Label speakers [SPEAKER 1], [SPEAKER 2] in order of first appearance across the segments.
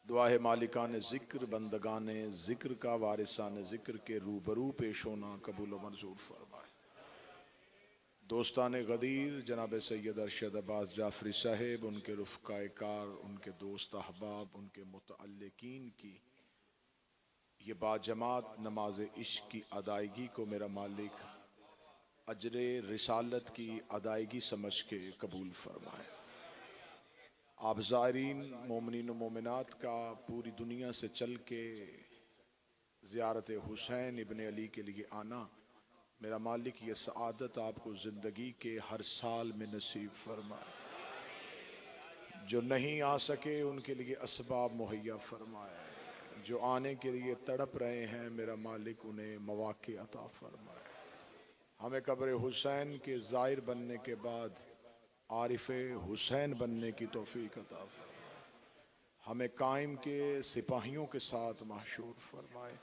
[SPEAKER 1] दुआ है मालिकान ज़िक्र बंदगान ज़िक्र का वारिसान ज़िक्र के रूबरू पेश होना कबूल व मंजूर फरमाए। दोस्तान गदीर जनाब सैयद अरशद अब्बास जाफरी साहेब, उनके रुफ़क़ाए कार, उनके दोस्त अहबाब, उनके मुतअल्लिकीन की ये बाजमात नमाज इश्क की अदायगी को मेरा मालिक अजरे रिसालत की अदायगी समझ के कबूल फरमाए। आप ज़ायरीन मोमिनीन व मोमिनात का पूरी दुनिया से चल के ज़ियारत हुसैन इब्न अली के लिए आना, मेरा मालिक ये सआदत आपको ज़िंदगी के हर साल में नसीब फरमाए। जो नहीं आ सके उनके लिए असबाब मुहैया फरमाए। जो आने के लिए तड़प रहे हैं, मेरा मालिक उन्हें मौक़े अता फरमाए। हमें कब्र हुसैन के ज़ाहिर बनने के बाद आरिफ़े हुसैन बनने की तौफ़ीक अता फरमाए। हमें कायम के सिपाहियों के साथ महशूर फरमाए।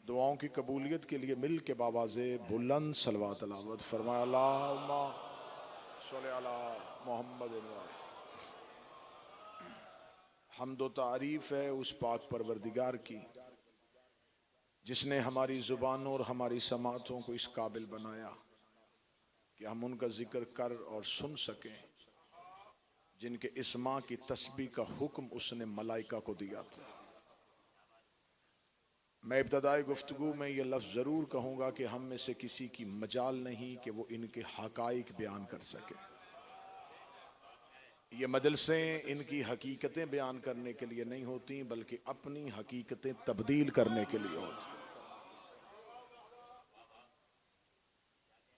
[SPEAKER 1] दुआओं की कबूलियत के लिए मिल के बावाज़े बुलंद सलवात तलावत फरमाए। अल्लाहुम्मा सल्ली अला मुहम्मद। हम्द व तारीफ़ है उस पाक परवरदिगार की जिसने हमारी ज़ुबानों और हमारी समातों को इस काबिल बनाया कि हम उनका जिक्र कर और सुन सकें, जिनके इस्मा की तस्बीह का हुक्म उसने मलाइका को दिया था। मैं इब्तदाई गुफ्तगू में ये लफ्ज़ ज़रूर कहूँगा कि हम में से किसी की मजाल नहीं कि वो इनके हक़ाइक़ बयान कर सके। ये मजलिसें इनकी हकीकतें बयान करने के लिए नहीं होती, बल्कि अपनी हकीकतें तब्दील करने के लिए होती।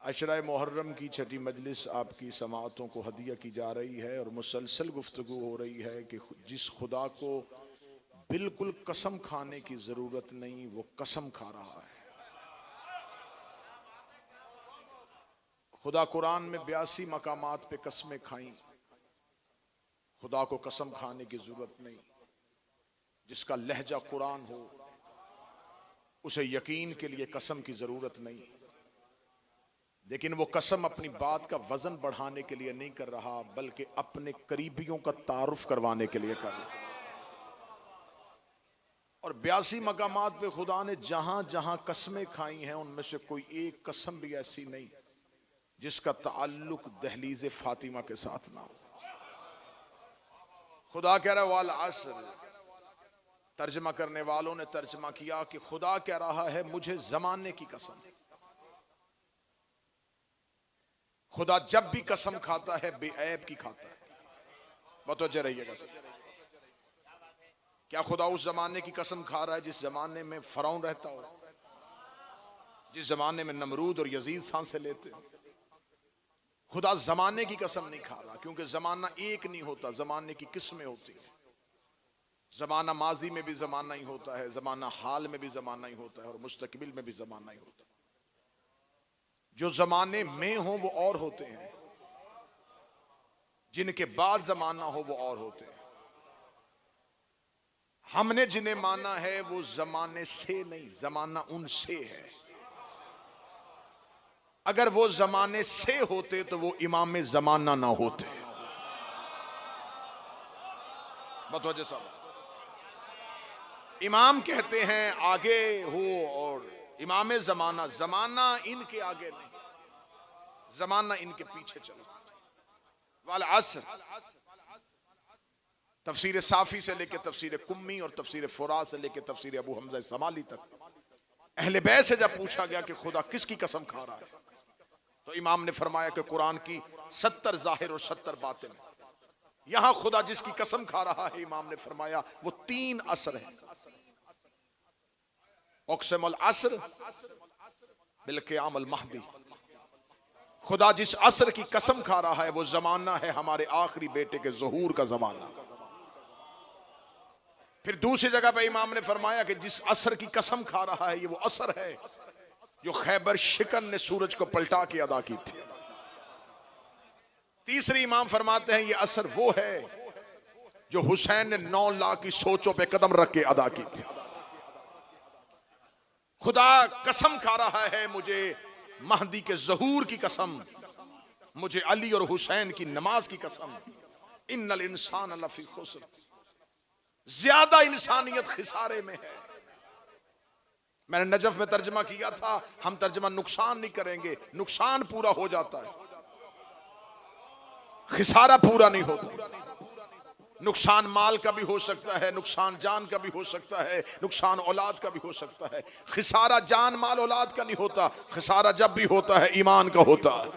[SPEAKER 1] अशरा मुहर्रम की छठी मजलिस आपकी समाअतों को हदिया की जा रही है और मुसलसल गुफ्तगू हो रही है कि जिस खुदा को बिल्कुल कसम खाने की जरूरत नहीं, वो कसम खा रहा है। खुदा कुरान में 82 मकामात पे कसमें खाई। खुदा को कसम खाने की जरूरत नहीं। जिसका लहजा कुरान हो उसे यकीन के लिए कसम की जरूरत नहीं। लेकिन वो कसम अपनी बात का वजन बढ़ाने के लिए नहीं कर रहा, बल्कि अपने करीबियों का तारुफ करवाने के लिए कर रहा। और 82 मकामात पे खुदा ने जहां जहां कसमें खाई हैं, उनमें से कोई एक कसम भी ऐसी नहीं जिसका ताल्लुक दहलीज फातिमा के साथ ना हो। खुदा कह रहा है वाल असर। तर्जमा करने वालों ने तर्जमा किया कि खुदा कह रहा है मुझे जमाने की कसम। खुदा जब भी कसम खाता है बेऐब की खाता है। बतवज्जो रहिएगा। क्या खुदा उस जमाने की कसम खा रहा है जिस जमाने में फरौन रहता हो, जिस जमाने में नमरूद और यजीद सांसें लेते? खुदा जमाने की कसम नहीं खा रहा, क्योंकि जमाना एक नहीं होता, जमाने की किस्में होती हैं। जमाना माजी में भी जमाना ही होता है, जमाना हाल में भी जमाना ही होता है, और मुस्तकबिल में भी जमाना ही होता है। जो जमाने में हो वो और होते हैं, जिनके बाद जमाना हो वो और होते हैं। हमने जिन्हें माना है वो जमाने से नहीं, जमाना उनसे है। अगर वो जमाने से होते तो वो इमाम जमाना ना होते। बतवज्जो साहब, इमाम कहते हैं आगे हो और इमाम जमाना, जमाना इनके आगे नहीं, जमाना इनके पीछे चला। वाल असर तफसीर साफी से लेकर तफसीर कुम्मी और तफसीर फुरा से लेकर तफसीर अबू हमजा समाली तक अहले बैत से जब पूछा गया कि खुदा किसकी कसम खा रहा है, तो इमाम ने फरमाया कि कुरान की 70 जाहिर और 70 बातिन। यहां खुदा जिसकी कसम खा रहा है, इमाम ने फरमाया वो 3 असर है। उक़सिमुल असर बिल क़ियामिल महदी। खुदा जिस असर की कसम खा रहा है वो जमाना है हमारे आखिरी बेटे के ज़ुहूर का जमाना। फिर दूसरी जगह पे इमाम ने फरमाया कि जिस असर की कसम खा रहा है ये वो असर है जो खैबर शिकन ने सूरज को पलटा के अदा की थी। तीसरी इमाम फरमाते हैं ये असर वो है जो हुसैन ने 9 लाख की सोचों पे कदम रख के अदा की थी। खुदा कसम खा रहा है मुझे महदी के ज़हूर की कसम, मुझे अली और हुसैन की नमाज की कसम। इन्नल इंसान लफी खुस्र। ज्यादा इंसानियत खिसारे में है। मैंने नजफ में तर्जमा किया था, हम तर्जमा नुकसान नहीं करेंगे, नुकसान पूरा हो जाता है, खिसारा पूरा नहीं होता। नुकसान माल का भी हो सकता है, नुकसान जान का भी हो सकता है, नुकसान औलाद का भी हो सकता है। खिसारा जान माल औलाद का नहीं होता, खिसारा जब भी होता है ईमान का होता है।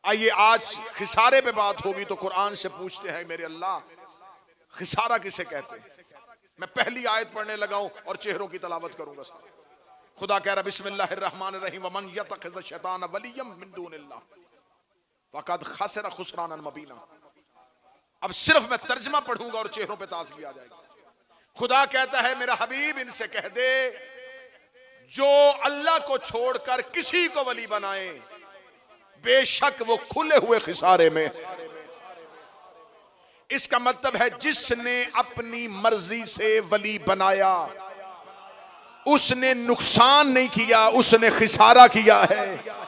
[SPEAKER 1] आइए आज खिसारे पे बात होगी तो कुरान से पूछते हैं मेरे अल्लाह खिसारा किसे कहते हैं। मैं पहली आयत पढ़ने लगा हूं और चेहरों की तलावत करूंगा। खुदा कह रहा बिस्मिल्लाहिर्रहमानिर्रहीम वमन यतखिज़ शैतान वलिय्यम मिन दूनिल्लाह फक़द खसरा खुसरानन मुबीना। अब सिर्फ मैं तर्जमा पढ़ूंगा और चेहरों पे ताज़गी आ जाएगी। खुदा कहता है मेरा हबीब इनसे कह दे जो अल्लाह को छोड़कर किसी को वली बनाए बेशक वो खुले हुए खिसारे में। इसका मतलब है जिसने अपनी मर्जी से वली बनाया उसने नुकसान नहीं किया, उसने खिसारा किया है।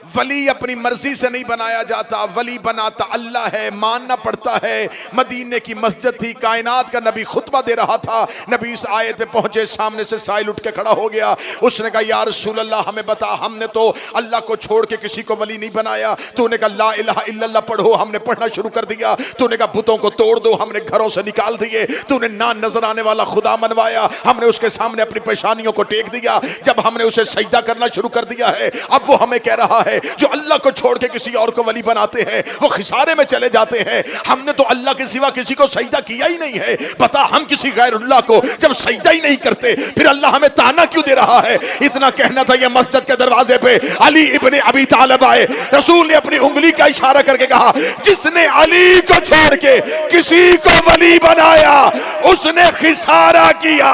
[SPEAKER 1] वली अपनी मर्जी से नहीं बनाया जाता, वली बनाता अल्लाह है, मानना पड़ता है। मदीने की मस्जिद थी, कायनात का नबी खुतबा दे रहा था, नबी इस आयत पे पहुंचे, सामने से साइल उठ के खड़ा हो गया। उसने कहा या रसूल अल्लाह हमें बता, हमने तो अल्लाह को छोड़ के किसी को वली नहीं बनाया। तूने कहा ला इलाहा इल्लल्लाह पढ़ो, हमने पढ़ना शुरू कर दिया। तूने कहा बुतों को तोड़ दो, हमने घरों से निकाल दिए। तूने ना नजर आने वाला खुदा मनवाया, हमने उसके सामने अपनी पेशानियों को टेक दिया। जब हमने उसे सजदा करना शुरू कर दिया है, अब वो हमें कह रहा है जो अल्लाह को छोड़ के किसी और को वली बनाते हैं वो खिसारे में चले जाते हैं। हमने तो अल्लाह के सिवा किसी को सजदा किया ही नहीं है। बता हम किसी गैरुल्लाह को जब सजदा ही नहीं करते फिर अल्लाह हमें ताना क्यों दे रहा है। इतना कहना था, ये मस्जिद के दरवाजे पे अली इब्ने अबी तालिब आए, रसूल ने अपनी उंगली का इशारा करके कहा जिसने अली को छोड़ के किसी को वली बनाया उसने खिसारा किया।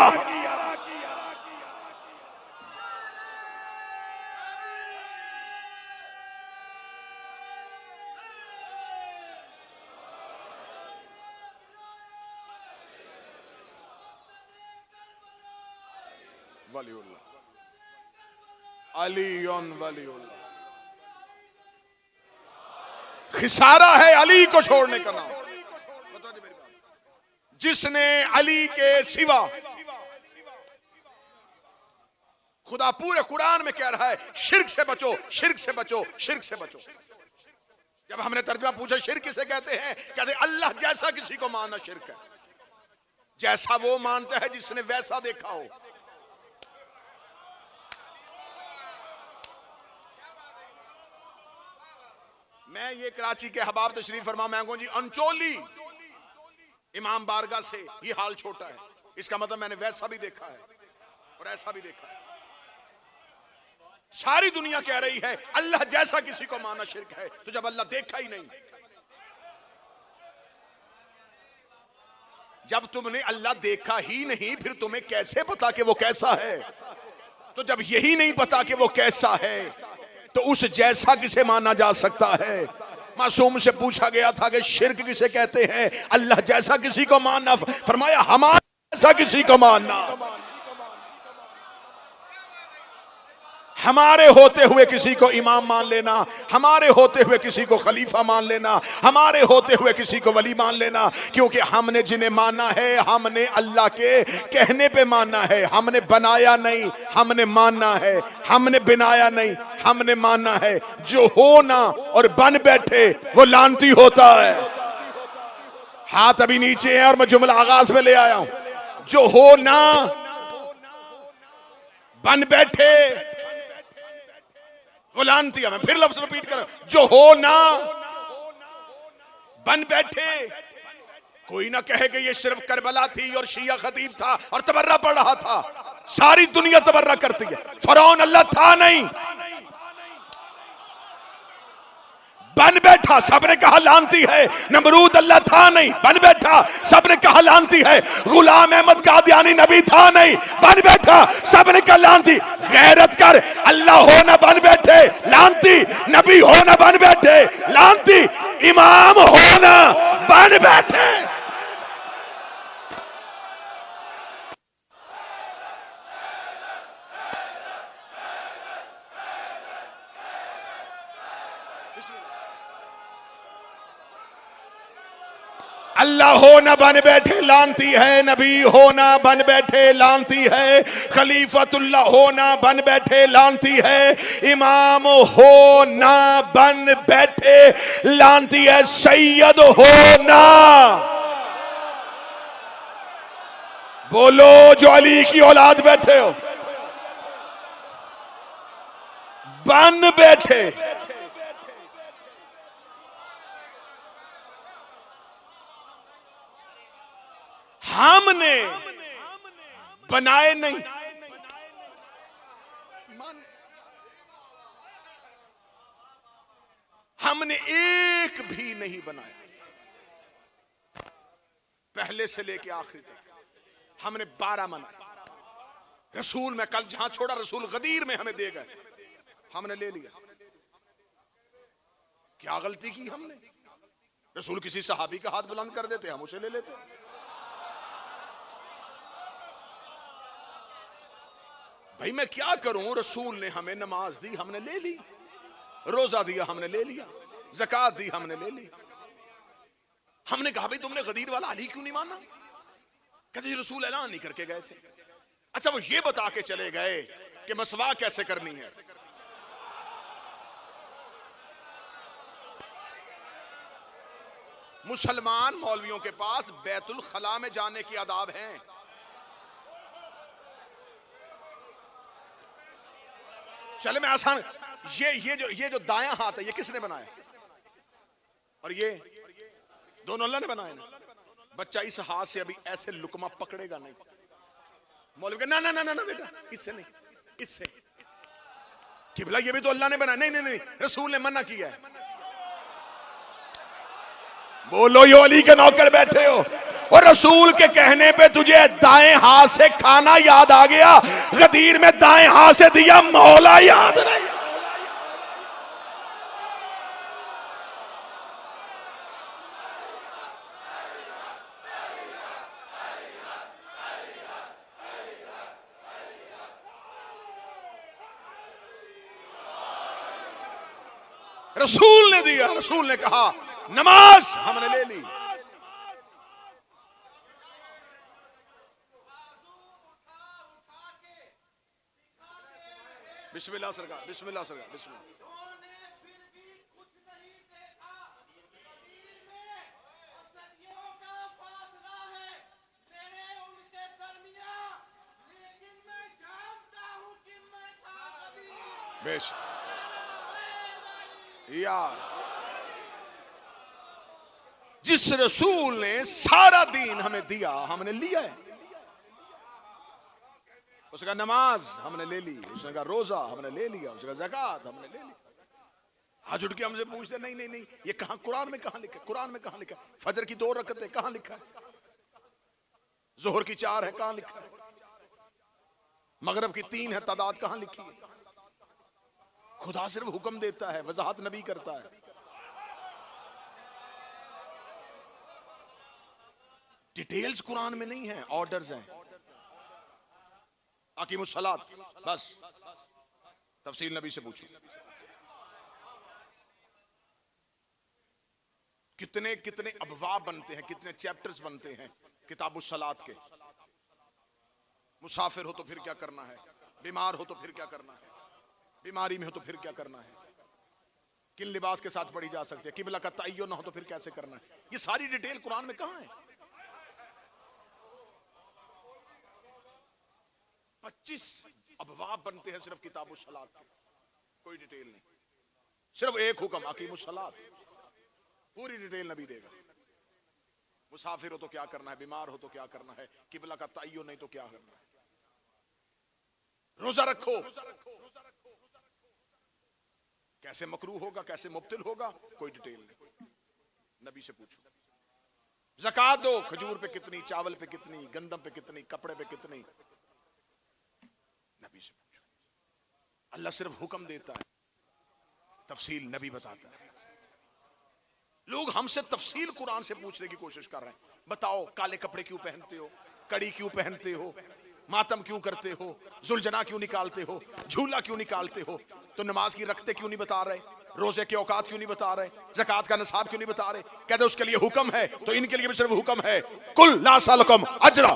[SPEAKER 1] खिसारा है अली को छोड़ने का नाम। जिसने अली के सिवा, खुदा पूरे कुरान में कह रहा है शिर्क से बचो, शिर्क से बचो, शिर्क से बचो। जब हमने तर्जुमा पूछा शिर्क किसे कहते हैं, कहते अल्लाह जैसा किसी को मानना शिर्क है। जैसा वो मानता है जिसने वैसा देखा हो। मैं ये कराची के हबाब तशरीफ फरमा मैं कहूं जी अंचोली इमाम बारगाह से ये हाल छोटा है, इसका मतलब मैंने वैसा भी देखा है और ऐसा भी देखा है। सारी दुनिया कह रही है अल्लाह जैसा किसी को मानना शिर्क है, तो जब अल्लाह देखा ही नहीं, जब तुमने अल्लाह देखा ही नहीं फिर तुम्हें कैसे पता कि वो कैसा है। तो जब यही नहीं पता कि वो कैसा है तो उस जैसा किसे माना जा सकता है। मासूम से पूछा गया था कि शिर्क किसे कहते हैं, अल्लाह जैसा किसी को मानना, फरमाया हमारे जैसा किसी को मानना। हमारे होते हुए किसी को इमाम मान लेना, हमारे होते हुए किसी को खलीफा मान लेना, हमारे होते हुए किसी को वली मान लेना। क्योंकि हमने जिन्हें माना है हमने अल्लाह के कहने पे माना है, हमने बनाया नहीं, हमने मानना है। हमने बनाया नहीं, हमने मानना है। जो हो ना और बन बैठे वो लानती होता है। हाथ अभी नीचे है और मैं जुमला आगाज में ले आया हूं। जो हो ना बन बैठे वो लानती है। मैं फिर लफ्ज रिपीट कर, जो हो ना बन बैठे। कोई ना कहे कि ये सिर्फ करबला थी और शिया खतीब था और तबर्रा पढ़ रहा था। सारी दुनिया तबर्रा करती है। फरौन अल्लाह था नहीं, बन बैठा, सबने कहा लानती है। नमरूद अल्लाह था नहीं, बन बैठा, सबने कहा लानती है। गुलाम अहमद कादियानी नबी था नहीं, बन बैठा, सबने कहा लानती। गैरत कर, अल्लाह हो ना बन बैठे लानती, नबी हो ना बन बैठे लानती, इमाम हो ना बन बैठे। अल्लाह हो ना बन बैठे लानती है, नबी हो ना बन बैठे लानती है, खलीफतुल्लाह हो ना बन बैठे लानती है, इमाम हो ना बन बैठे लानती है, सैयद हो ना। बोलो जो अली की औलाद बैठे हो, बन बैठे। हमने बनाए नहीं, हमने एक भी नहीं बनाया, पहले से लेके आखिरी तक हमने 12 बनाए। रसूल में कल जहां छोड़ा, रसूल गदीर में हमें दे गए, हमने ले लिया। क्या गलती की हमने? रसूल किसी सहाबी का हाथ बुलंद कर देते, हम उसे ले लेते। भाई मैं क्या करूं, रसूल ने हमें नमाज दी, हमने ले ली, रोजा दिया, हमने ले लिया, ज़कात दी, हमने ले ली। हमने कहा भाई तुमने गदीर वाला अली क्यों नहीं माना? कहते जी रसूल ऐलान नहीं करके गए थे। अच्छा वो ये बता के चले गए कि मसवा कैसे करनी है। मुसलमान मौलवियों के पास बैतुल खला में जाने की आदाब हैं। चले मैं आसान, ये जो दायां हाथ है ये किसने बनाया? और ये दोनों अल्लाह ने बनाए ना। बच्चा इस हाथ से अभी ऐसे लुकमा पकड़ेगा नहीं। मौलवी का ना ना ना ना ना बेटा, इससे नहीं, इससे। किबला ये भी तो अल्लाह ने बनाया। नहीं नहीं नहीं, रसूल ने मना किया है। बोलो यो अली के नौकर बैठे हो और रसूल के कहने पे तुझे दाएं हाथ से खाना याद आ गया, गदीर में दाएं हाथ से दिया मौला याद नहीं। रसूल ने दिया, रसूल ने कहा नमाज, हमने ले ली। बिस्मिल्लाह सरकार, बिस्मिल्लाह सरकार, बिस्मिल्लाह। बेश यार, जिस रसूल ने सारा दीन हमें दिया हमने लिया है। उसका नमाज हमने ले ली, उसने कहा रोजा हमने ले लिया, उसका ज़कात हमने ले ली। आज उठ के हमसे पूछते नहीं नहीं नहीं ये कहां, कुरान में कहां लिखा है? कुरान में कहां लिखा है? फजर की 2 रकअतें कहां लिखा है? जोहर की 4 है कहां लिखा है? मगरिब की 3 है, तादाद कहां लिखी है? खुदा सिर्फ हुक्म देता है, वजाहत नबी करता है। डिटेल्स कुरान में नहीं है, ऑर्डर्स हैं। अकीमुस्सलात, बस तफसील नबी से पूछो। कितने कितने अबवाब बनते हैं, कितने चैप्टर्स बनते हैं किताबुस्सलात के। मुसाफिर हो तो फिर क्या करना है, बीमार हो तो फिर क्या करना है, बीमारी में हो तो फिर क्या करना है, किन लिबास के साथ पढ़ी जा सकती है, किबला का तय्युन ना हो तो फिर कैसे करना है। ये सारी डिटेल कुरान में कहां है? 25 अबवाब बनते हैं सिर्फ किताबुस्सलात के, कोई डिटेल नहीं। सिर्फ एक हुक्म, अकीमुस्सलात, पूरी डिटेल नबी देगा। मुसाफिर हो तो क्या करना है, बीमार हो तो क्या करना है, किबला का तय्युन नहीं तो क्या करना है, रोजा रखो, कैसे मकरूह होगा, कैसे मुब्तिल होगा, कोई डिटेल नहीं, नबी से पूछो। ज़कात दो, खजूर पे कितनी, चावल पे कितनी, गंदम पे कितनी, कपड़े पे कितनी, नबी से पूछो। अल्लाह सिर्फ हुक्म देता है, तफसील नबी बताता है। लोग हमसे तफसील कुरान से पूछने की कोशिश कर रहे हैं। बताओ काले कपड़े क्यों पहनते हो, कड़ी क्यों पहनते हो, मातम क्यों करते हो, जुलजना क्यों निकालते हो, झूला क्यों निकालते हो, तो नमाज की रखते क्यों नहीं बता रहे? रोजे के औकात क्यों नहीं बता रहे, ज़कात का निसाब क्यों नहीं बता रहे? कहते उसके लिए हुक्म है, तो इनके लिए भी सिर्फ हुक्म है, कुल ला सलकुम अजरा,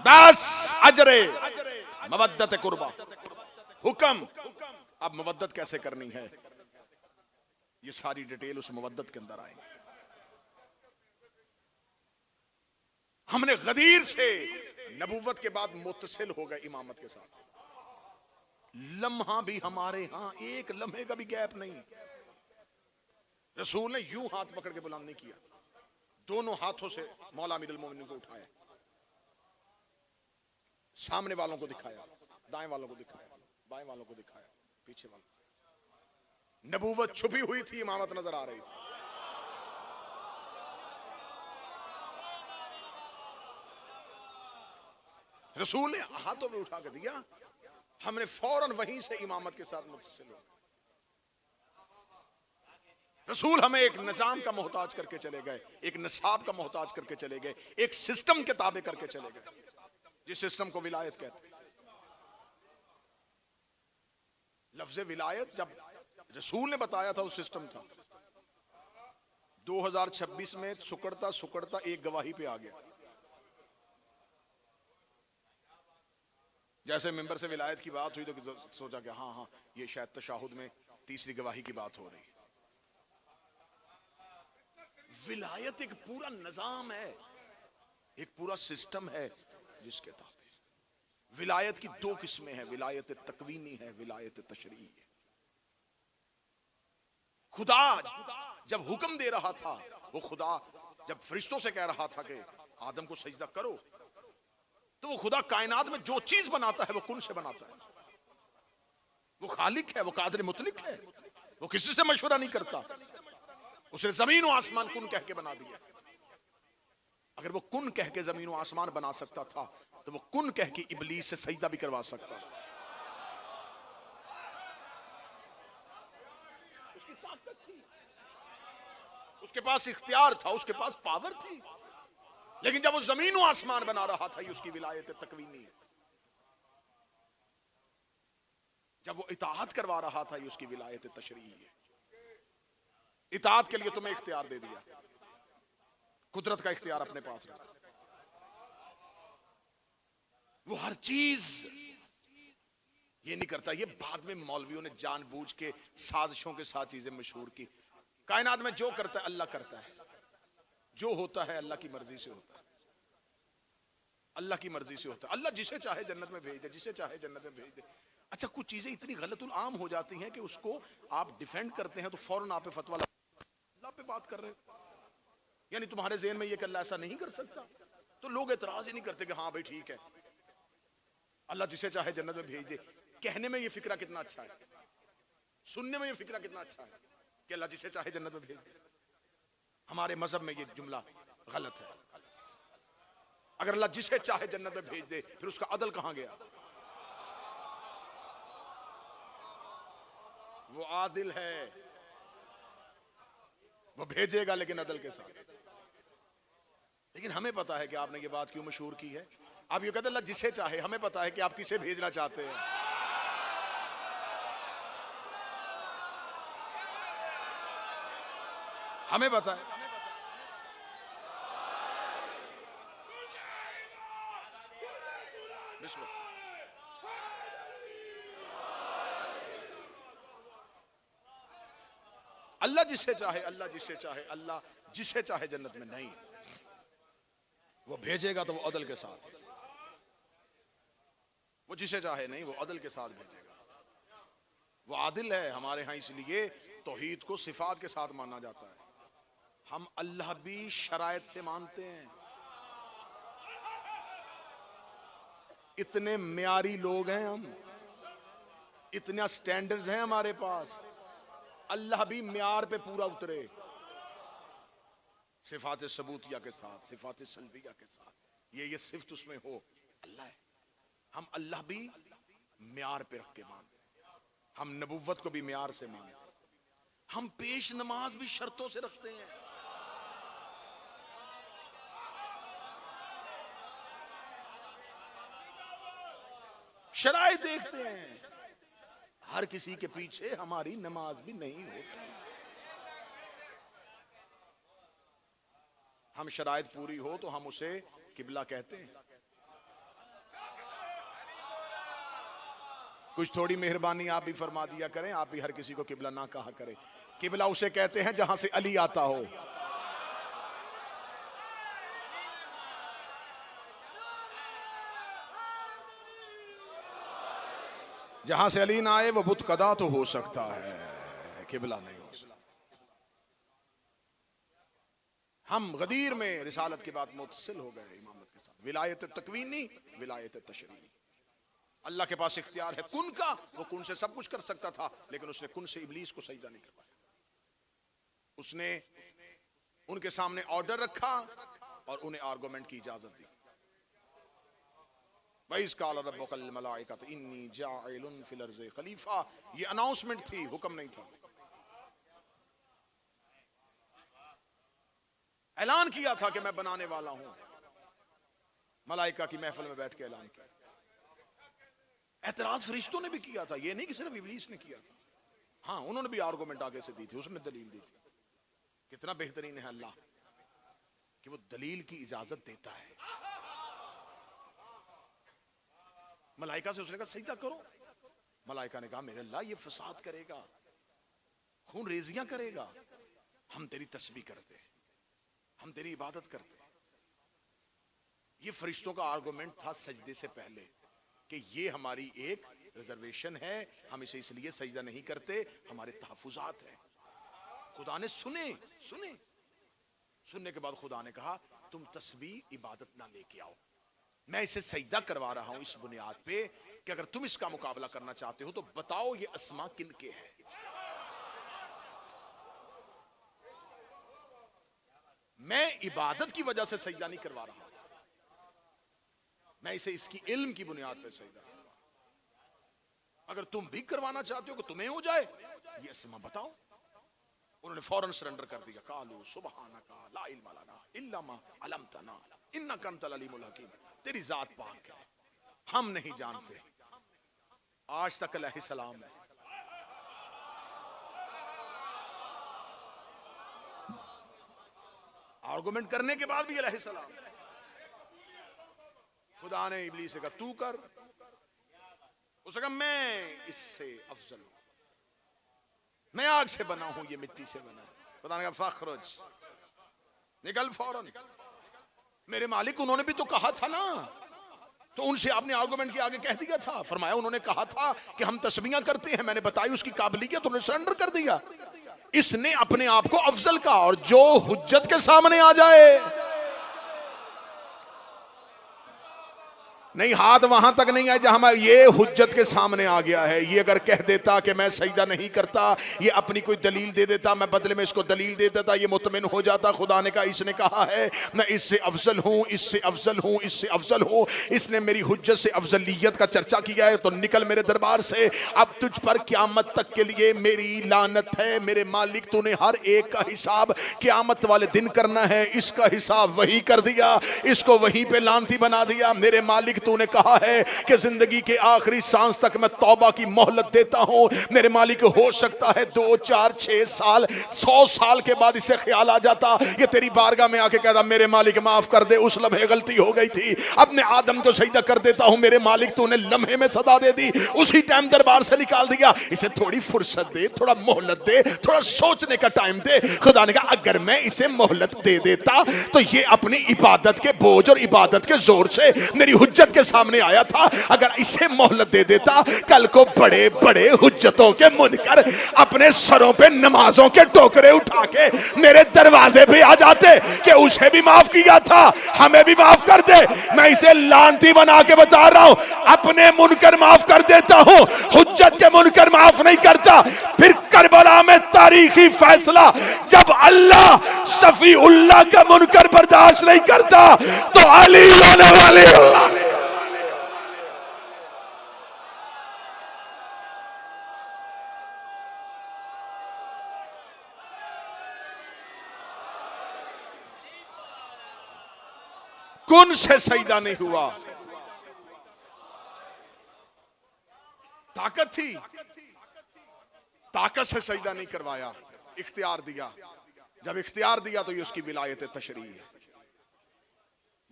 [SPEAKER 1] बस अजरे मवद्दत कुर्बा, हुक्म। अब मवद्दत कैसे करनी है, ये सारी डिटेल उस मवद्दत के अंदर आएगी। हमने गदीर से नबूवत के बाद मुत्तसिल हो गए इमामत के साथ, लम्हा भी हमारे यहां एक लम्हे का भी गैप नहीं। रसूल ने यूं हाथ पकड़ के बुलंद नहीं किया, दोनों हाथों से मौला अमीरुल मोमिनीन को उठाया, सामने वालों को दिखाया, दाएं वालों को दिखाया, बाएं वालों को दिखाया, पीछे वालों को। नबूवत छुपी हुई थी, इमामत नजर आ रही थी। रसूल ने हाथों में उठा के दिया, हमने फौरन वहीं से इमामत के साथ मुत्तसिल हो। रसूल हमें एक निजाम का मोहताज करके चले गए, एक निसाब का मोहताज करके चले गए, एक सिस्टम के ताबे करके चले गए, जिस सिस्टम को विलायत कहते हैं। लफ्ज विलायत जब रसूल ने बताया था, उस सिस्टम था। 2026 में सुकड़ता सुकड़ता एक गवाही पे आ गया। जैसे मिंबर से विलायत की बात हुई तो सोचा कि हाँ हाँ ये शायद तशाहुद में तीसरी गवाही की बात हो रही है। विलायत एक पूरा निजाम है, एक पूरा सिस्टम है जिसके तहत विलायत की दो किस्में हैं, विलायत तकवीनी है, विलायत तशरीई है। खुदा जब हुक्म दे रहा था, वो खुदा जब फरिश्तों से कह रहा था कि आदम को सजदा करो, तो वो खुदा कायनात में जो चीज बनाता है वो कुन से बनाता है। वो खालिक है, वो कादिर मुतलिक है, वो किसी से मशवरा नहीं करता। उसने जमीन और आसमान कुन कह के बना दिया। अगर वो कुन कह के जमीन और आसमान बना सकता था, तो वो कुन कह के इबलीस से सजदा भी करवा सकता था। उसकी ताकत थी, उसके पास इख्तियार था, उसके पास पावर थी। लेकिन जब वो जमीन और आसमान बना रहा था, ये उसकी विलायत तकवीनी है। जब वो इताअत करवा रहा था, ये उसकी विलायत तशरीई है। इताअत के लिए तुम्हें इख्तियार दे दिया, कुदरत का इख्तियार अपने पास रखा। वो हर चीज ये नहीं करता। ये बाद में मौलवियों ने जानबूझ के साजिशों के साथ चीजें मशहूर की। कायनात में जो करता है अल्लाह करता है, जो होता है अल्लाह की मर्जी से होता है, अल्लाह की मर्जी से होता है। अल्लाह जिसे चाहे जन्नत में भेज दे, जिसे चाहे जन्नत में भेज दे। अच्छा, कुछ चीजें इतनी गलतुल आम हो जाती हैं कि उसको आप डिफेंड करते हैं तो फौरन आप पे फतवा अल्लाह पे बात कर रहे हो, यानी तुम्हारे ज़हन में ये कि अल्लाह ऐसा नहीं कर सकता, तो लोग एतराज ही नहीं करते कि हाँ भाई ठीक है, अल्लाह जिसे चाहे जन्नत में भेज दे। कहने में ये फिक्रा कितना अच्छा है, सुनने में ये फिक्रा कितना अच्छा है कि अल्लाह जिसे चाहे जन्नत में भेज दे। हमारे मजहब में ये जुमला गलत है। अगर अल्लाह जिसे चाहे जन्नत में भेज दे, फिर उसका अदल कहां गया? वो आदिल है, वो भेजेगा लेकिन अदल के साथ। लेकिन हमें पता है कि आपने ये बात क्यों मशहूर की है। आप ये कहते अल्लाह जिसे चाहे, हमें पता है कि आप किसे भेजना चाहते हैं। हमें पता है। अल्लाह जिसे चाहे, अल्लाह जिसे चाहे, अल्लाह जिसे चाहे जन्नत में नहीं, वो भेजेगा तो वो अदल के साथ। वो जिसे चाहे नहीं, वो अदल के साथ भेजेगा। वो आदिल है। हमारे यहाँ इसलिए तौहीद को सिफात के साथ माना जाता है। हम अल्लाह भी शरायत से मानते हैं। इतने म्यारी लोग हैं हम, इतना स्टैंडर्ड्स हैं हमारे पास। अल्लाह भी म्यार पे पूरा उतरे, सिफात सबूतिया के साथ, सिफात सल्बिया के साथ, ये सिफ्त उसमें हो, अल्लाह है। हम अल्लाह भी म्यार पे रख के मानते हैं। हम नबुव्वत को भी म्यार से मानते हैं। हम पेश नमाज भी शर्तों से रखते हैं। शराय देखते हैं। हर किसी के पीछे हमारी नमाज भी नहीं होती। हम शराइत पूरी हो तो हम उसे किबला कहते हैं। कुछ थोड़ी मेहरबानी आप भी फरमा दिया करें, आप भी हर किसी को किबला ना कहा करें। किबला उसे कहते हैं जहां से अली आता हो। जहां से अली ना आए वो बुत कदा तो हो सकता है, किबला नहीं हो सकता। हम गदीर में रिसालत के बाद मुतसिल हो गए इमामत के साथ। विलायत तकवीनी, विलायत तशरीनी। अल्लाह के पास इख्तियार है कुन का, वो कुन से सब कुछ कर सकता था, लेकिन उसने कुन से इब्लीस को सजदा नहीं करवाया। उसने उनके सामने ऑर्डर रखा और उन्हें आर्गुमेंट की इजाजत दी। वइज़ क़ाल रब्बुकल मलाइकतु इन्नी जाइलुन फिल अर्ज़ि खलीफा, ये अनाउंसमेंट थी, हुक्म नहीं था। ऐलान किया था कि मैं बनाने वाला हूं। मलाइका की महफिल में बैठ के ऐलान किया। एतराज फरिश्तों ने भी किया था, ये नहीं कि सिर्फ इब्लीस ने किया था। हाँ, उन्होंने भी आर्गुमेंट आगे से दी थी, उसमें दलील दी थी। कितना बेहतरीन है अल्लाह कि वो दलील की इजाजत देता है। मलाइका से उसने कहा सजदा करो। मलाइका ने कहा मेरे अल्लाह ये फसाद करेगा, खून रेजियां करेगा। हम तेरी तस्बीह करते, हम तेरी इबादत करते। ये फरिश्तों का आर्गुमेंट था सजदे से पहले कि ये हमारी एक रिजर्वेशन है, हम इसे इसलिए सजदा नहीं करते, हमारे तहफुजात है। खुदा ने सुनने के बाद खुदा ने कहा तुम तस्बीह इबादत ना लेके आओ, मैं इसे सजदा करवा रहा हूं इस बुनियाद पे कि अगर तुम इसका मुकाबला करना चाहते हो तो बताओ ये अस्मा किन के हैं। मैं इबादत की वजह से सजदा नहीं करवा रहा, मैं इसे इसकी इल्म की बुनियाद पे सजदा करवा। अगर तुम भी करवाना चाहते हो कि तुम्हें हो जाए, ये अस्मा बताओ। उन्होंने फौरन सरेंडर कर दिया। कालू सुबहानका ला इल्मा लना इल्ला मा अलमतना इन्नका अंतल अलीमुल हकीम। तेरी जात पाक है, हम नहीं जानते। आज तक अलैहिस्सलाम है। आर्गुमेंट करने के बाद भी अलैहिस्सलाम। खुदा ने इब्लीस से कहा तू कर, उसने कहा मैं इससे अफजल हूं, मैं आग से बना हूं, ये मिट्टी से बना। खुदा ने कहा फखरुज, निकल फौरन। मेरे मालिक उन्होंने भी तो कहा था ना, तो उनसे आपने आर्गुमेंट के आगे कह दिया था। फरमाया उन्होंने कहा था कि हम तस्बीहां करते हैं, मैंने बताई उसकी काबिलियत, उन्होंने सरेंडर कर दिया। इसने अपने आप को अफजल का, और जो हुज्जत के सामने आ जाए, नहीं हाथ वहां तक नहीं आए जहां ये हुज्जत के सामने आ गया है। ये अगर कह देता कि मैं सजदा नहीं करता, ये अपनी कोई दलील दे देता, मैं बदले में इसको दलील दे देता, ये मुतमिन हो जाता। खुदा ने कहा इसने कहा है मैं इससे अफजल हूं, इससे अफजल हूं, इससे अफजल हूं, इसने मेरी हुज्जत से अफजलियत का चर्चा किया है, तो निकल मेरे दरबार से। अब तुझ पर क़यामत तक के लिए मेरी लानत है। मेरे मालिक तूने हर एक का हिसाब क़यामत वाले दिन करना है, इसका हिसाब वही कर दिया, इसको वहीं पे लानती बना दिया। मेरे मालिक तूने कहा है कि जिंदगी के आखिरी सांस तक मैं तौबा की मोहलत देता हूं। मेरे मालिक हो सकता है 2, 4, 6 साल, 100 साल के बाद इसे ख्याल आ जाता, ये तेरी बारगाह में आके कहता मेरे मालिक माफ कर दे, उस लम्हे गलती हो गई थी, अपने आदम को सजदा कर देता हूं। मेरे मालिक तूने लम्हे में सदा दे दी, उसी टाइम दरबार से निकाल दिया। इसे थोड़ी फुर्सत दे, थोड़ा मोहलत दे, थोड़ा सोचने का टाइम दे। खुदा ने कहा अगर मैं इसे मोहलत दे देता तो ये अपनी इबादत के बोझ और इबादत के जोर से मेरी हुज्जत के सामने आया था। अगर इसे मोहलत दे देता, कल को बड़े बड़े हुज्जतों के मुनकर अपने सरों पे नमाजों के टोकरे उठा के मेरे दरवाजे पे आ जाते कि उसे भी माफ किया था, हमें भी माफ कर दे। मैं इसे लानती बना के बता रहा हूं, अपने मुनकर माफ कर देता हूं, हुज्जत के मुनकर माफ नहीं करता। फिर करबला में तारीखी फैसला, जब अल्लाह सफीउल्लाह का मुनकर बर्दाश्त नहीं करता तो अली होने वाले अल्लाह कुन से सजदा नहीं हुआ। ताकत थी, ताकत से सजदा नहीं करवाया, इख्तियार दिया। जब इख्तियार दिया तो ये उसकी विलायत तशरीह है।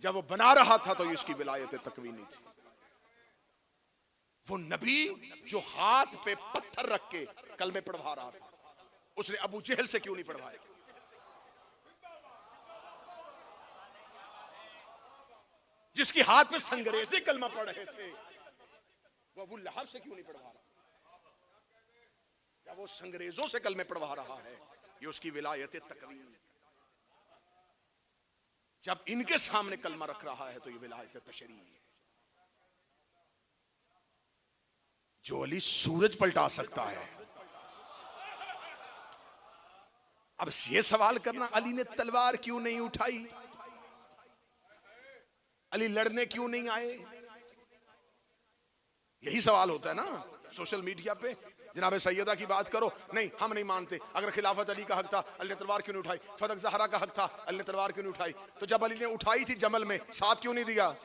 [SPEAKER 1] जब वो बना रहा था तो ये उसकी विलायत तकवीनी थी। वो नबी जो हाथ पे पत्थर रख के कलमे पढ़वा रहा था, उसने अबू जहल से क्यों नहीं पढ़वाया? जिसकी हाथ पे संगरेजे कलमा पढ़ रहे थे, वो अबू लहब से क्यों नहीं पढ़वा रहा? जब वो संगरेजों से कलमे पढ़वा रहा है, ये उसकी विलायत तकवीन है। जब इनके सामने कलमा रख रहा है तो ये विलायत तशरीह है। जो अली सूरज पलटा सकता है। अब ये सवाल करना, अली ने तलवार क्यों नहीं उठाई, अली लड़ने क्यों नहीं आए, यही सवाल होता है ना सोशल मीडिया पे। जनाब सैयदा की बात करो, नहीं हम नहीं मानते। अगर खिलाफत अली का हक था, अली ने तलवार क्यों नहीं उठाई? फतक ज़हरा का हक था, अली ने तलवार क्यों नहीं उठाई? तो जब अली ने उठाई थी जमल में, साथ क्यों नहीं दिया?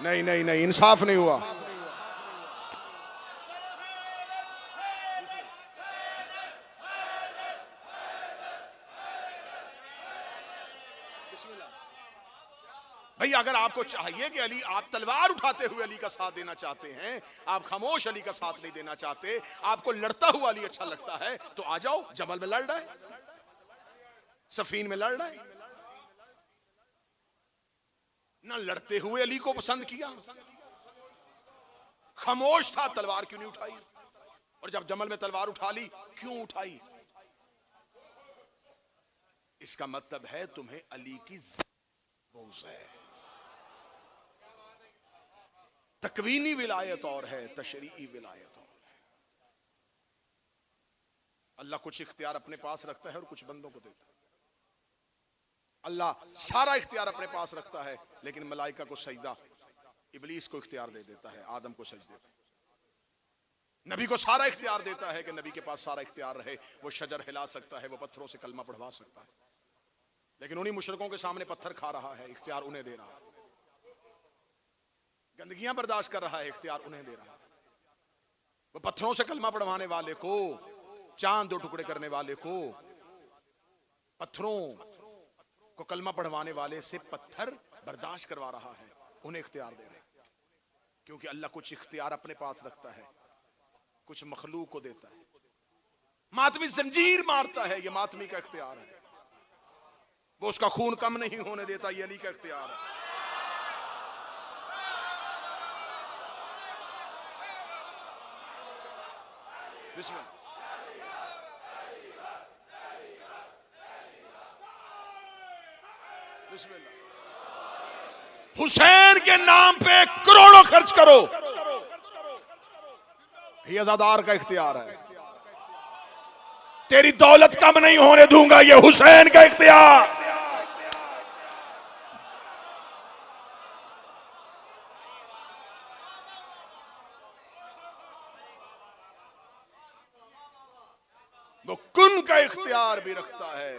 [SPEAKER 1] नहीं नहीं नहीं, इंसाफ नहीं हुआ। भाई अगर आपको चाहिए कि अली, आप तलवार उठाते हुए अली का साथ देना चाहते हैं, आप खामोश अली का साथ नहीं देना चाहते, आपको लड़ता हुआ अली अच्छा लगता है, तो आ जाओ। जबल में लड़ रहा है, सफीन में लड़ रहा है। ना लड़ते हुए अली को पसंद किया, खामोश था, तलवार क्यों नहीं उठाई? और जब जमल में तलवार उठा ली, क्यों उठाई? इसका मतलब है तुम्हें अली की बोझ है। तकवीनी विलायत और है, तशरीई विलायत और है। अल्लाह कुछ इख्तियार अपने पास रखता है और कुछ बंदों को देता है। अल्लाह सारा इख्तियार अपने पास रखता है, लेकिन मलाइका को सजदा इबलीस को इख्तियार दे देता है, आदम को सजदे पे। नबी को सारा इख्तियार देता है कि नबी के पास सारा इख्तियार रहे। वो शजर हिला सकता है, वो पत्थरों से कलमा पढ़वा सकता है, लेकिन उन्हीं मुशरिकों के सामने पत्थर खा रहा है, इख्तियार उन्हें दे रहा है। गंदगियां बर्दाश्त कर रहा है, इख्तियार उन्हें दे रहा है। वो पत्थरों से कलमा पढ़वाने वाले को, चांद दो टुकड़े करने वाले को, पत्थरों को कलमा पढ़वाने वाले से पत्थर बर्दाश्त करवा रहा है, उन्हें इख्तियार दे रहे हैं। क्योंकि अल्लाह कुछ इख्तियार अपने पास रखता है, कुछ मखलूक को देता है। मातमी जंजीर मारता है, ये मातमी का इख्तियार है। वो उसका खून कम नहीं होने देता, ये अली का इख्तियार है। बिस्मिल्लाह। हुसैन के नाम पे करोड़ों खर्च करो, ये अज़ादार का इख्तियार है। तेरी दौलत कम नहीं होने दूंगा, ये हुसैन का इख्तियार। वो कुन का इख्तियार भी रखता है,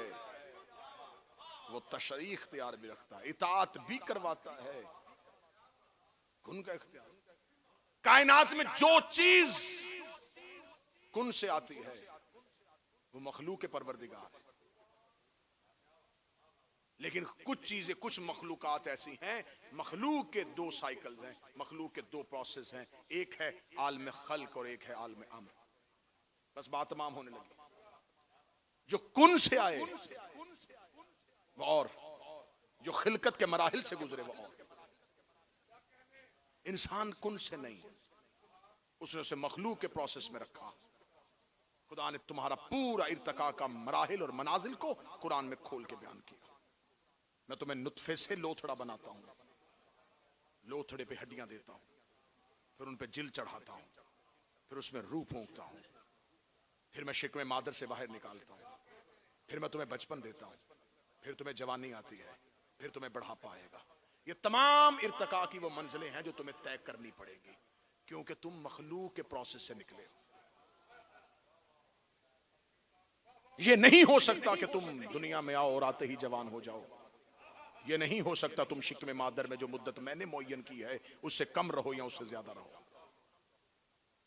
[SPEAKER 1] वो तशरीह इख्तियार भी रखता है, इताअत भी करवाता है। कुन का इख्तियार। कायनात में जो चीज कुन से आती है वो मखलूक के परवरदिगार है। लेकिन कुछ चीजें, कुछ मखलूकात ऐसी हैं, मखलूक के दो साइकिल्स हैं, मखलूक के दो प्रोसेस हैं। एक है आलम खल्क और एक है आलम अम्र। बस बात तमाम होने लगी। जो कुन से आए वो और, जो खिलकत के मराहिल से गुजरे वो और। इंसान कुन से नहीं, उसने उसे मखलूक के प्रोसेस में रखा। खुदा ने तुम्हारा पूरा इर्तका का मराहिल और मनाजिल को कुरान में खोल के बयान किया। मैं तुम्हें नुत्फे से लोथड़ा बनाता हूं, लोथड़े पे हड्डियां देता हूं, फिर उन पे जिल चढ़ाता हूं, फिर उसमें रूह फूंकता हूं, फिर मैं शिकवे मादर से बाहर निकालता हूं, फिर मैं तुम्हें बचपन देता हूं, फिर तुम्हें जवानी आती है, फिर तुम्हें बढ़ापा आएगा। ये तमाम इर्तका की वो मंजिलें हैं जो तुम्हें तय करनी पड़ेगी, क्योंकि तुम मखलूक के प्रोसेस से निकले हो। ये नहीं हो सकता कि तुम दुनिया में आओ और आते ही जवान हो जाओ। ये नहीं हो सकता तुम शिकवे मादर में जो मुद्दत मैंने मुअय्यन की है उससे कम रहो या उससे ज्यादा रहो।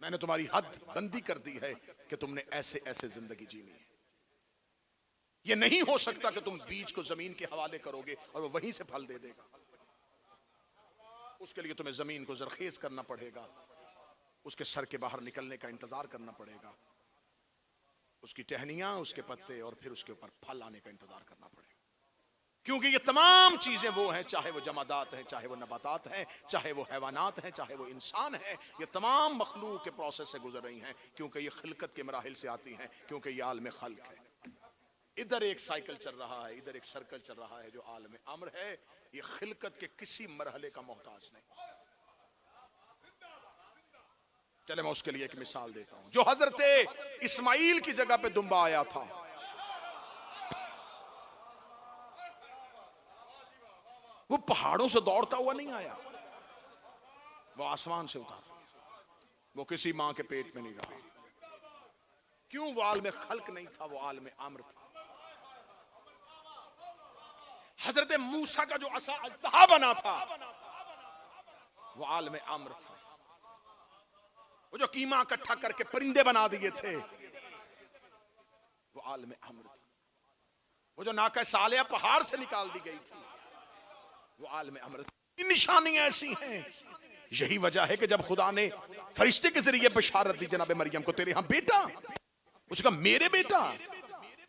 [SPEAKER 1] मैंने तुम्हारी हद बंदी कर दी है कि तुमने ऐसे ऐसे जिंदगी जीनी है। ये नहीं हो सकता कि तुम बीज को जमीन के हवाले करोगे और वो वहीं से फल दे देगा। उसके लिए तुम्हें जमीन को जरखेज करना पड़ेगा, उसके सर के बाहर निकलने का इंतजार करना पड़ेगा, उसकी टहनियां, उसके पत्ते और फिर उसके ऊपर फल आने का इंतजार करना पड़ेगा। क्योंकि ये तमाम चीजें वो हैं, चाहे वो जमादात हैं, चाहे वो नबातात हैं, चाहे वो हैवानात हैं, चाहे वो इंसान है, ये तमाम मखलूक के प्रोसेस से गुजर रही हैं, क्योंकि ये खिलकत के मराहिल से आती हैं, क्योंकि ये आलम खल्क है। इधर एक साइकिल चल रहा है, इधर एक सर्कल चल रहा है जो आलम अम्र है। ये खिलकत के किसी मरहले का मोहताज नहीं। चले मैं उसके लिए एक मिसाल देता हूं। जो हजरत इस्माइल की जगह पे दुम्बा आया था, वो पहाड़ों से दौड़ता हुआ नहीं आया, वो आसमान से उतरा। वो किसी मां के पेट में नहीं रहा। क्यों? वो आलम खल्क नहीं था, वो आलम अम्र था। हजरत मूसा का जो असा अजदहा बना था, वो आलम अम्र था। वो जो कीमा इकट्ठा करके परिंदे बना दिए थे, वो आलम अम्र था। वो जो नाका सालिया पहाड़ से निकाल दी गई थी, वो आलम अम्र था। निशानियां ऐसी हैं। यही वजह है कि जब खुदा ने फरिश्ते के जरिए बशारत दी जनाब मरियम को, तेरे यहां बेटा, उसका मेरे बेटा,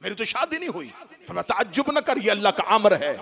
[SPEAKER 1] मेरी तो शादी नहीं हुई। फरमा ताज्जुब न कर, ये अल्लाह का अम्र है,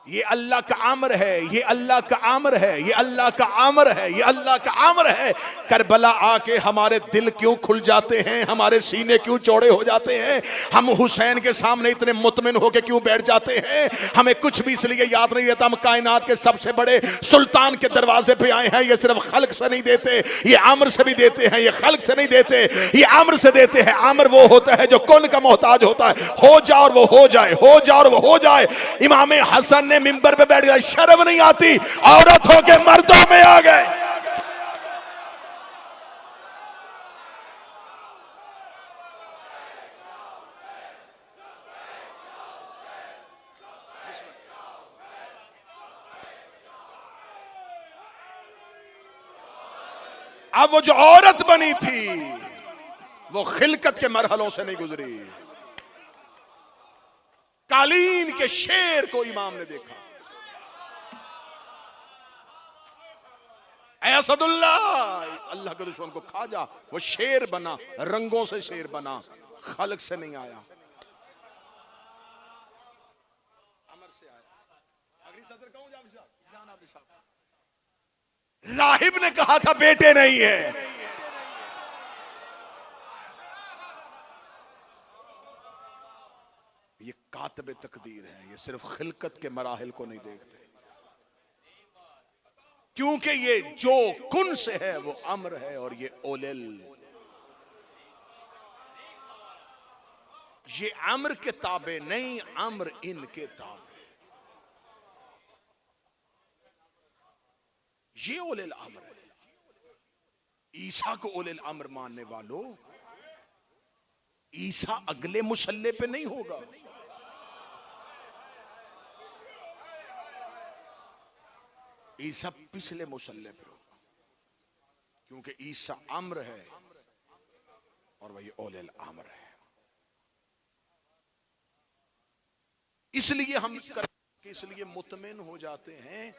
[SPEAKER 1] ये अल्लाह का अम्र है, ये अल्लाह का अम्र है, ये अल्लाह का अम्र है, ये अल्लाह का अम्र है। करबला आके हमारे दिल क्यों खुल जाते हैं, हमारे सीने क्यों चौड़े हो जाते हैं, हम हुसैन के सामने इतने मुतमिन होके क्यों बैठ जाते हैं। हमें कुछ भी इसलिए याद नहीं रहता, हम कायनात के सबसे बड़े सुल्तान के दरवाजे पे आए हैं। ये सिर्फ खल्क से नहीं देते, ये अम्र से भी देते हैं। ये खल्क से नहीं देते, ये अम्र से देते हैं। अम्र वो होता है जो कुन का मोहताज होता है, हो जा और वो हो जाए, हो जा और वो हो जाए। इमाम हसन मिंबर पे बैठ गया, शर्म नहीं आती, औरत हो के मर्दों में आ गए। अब वो जो औरत बनी थी, वो खिलकत के मरहलों से नहीं गुजरी। कालीन के शेर को इमाम ने देखा, असदुल्लाह, अल्लाह के दुश्मन को खा जा। वो शेर बना, रंगों से शेर बना, खल्क से नहीं आया, अमर से आया। अगली सदर कहूं राहिब ने कहा था बेटे नहीं है। ये कातबे तकदीर है, ये सिर्फ खिलकत के मराहिल को नहीं देखते, क्योंकि ये जो कुन से है वो अम्र है, और ये ओलेल, ये अम्र के ताबे नहीं, अम्र इनके ताबे। ये ओलेल अम्र है। ईसा को ओलेल अम्र मानने वालों, ईसा अगले मुसल्ले पे नहीं होगा, ईसा पिछले मुसल्ले पे होगा, क्योंकि ईसा अम्र है और वही ओलेल अम्र है। इसलिए हम इसलिए मुतमिन हो जाते हैं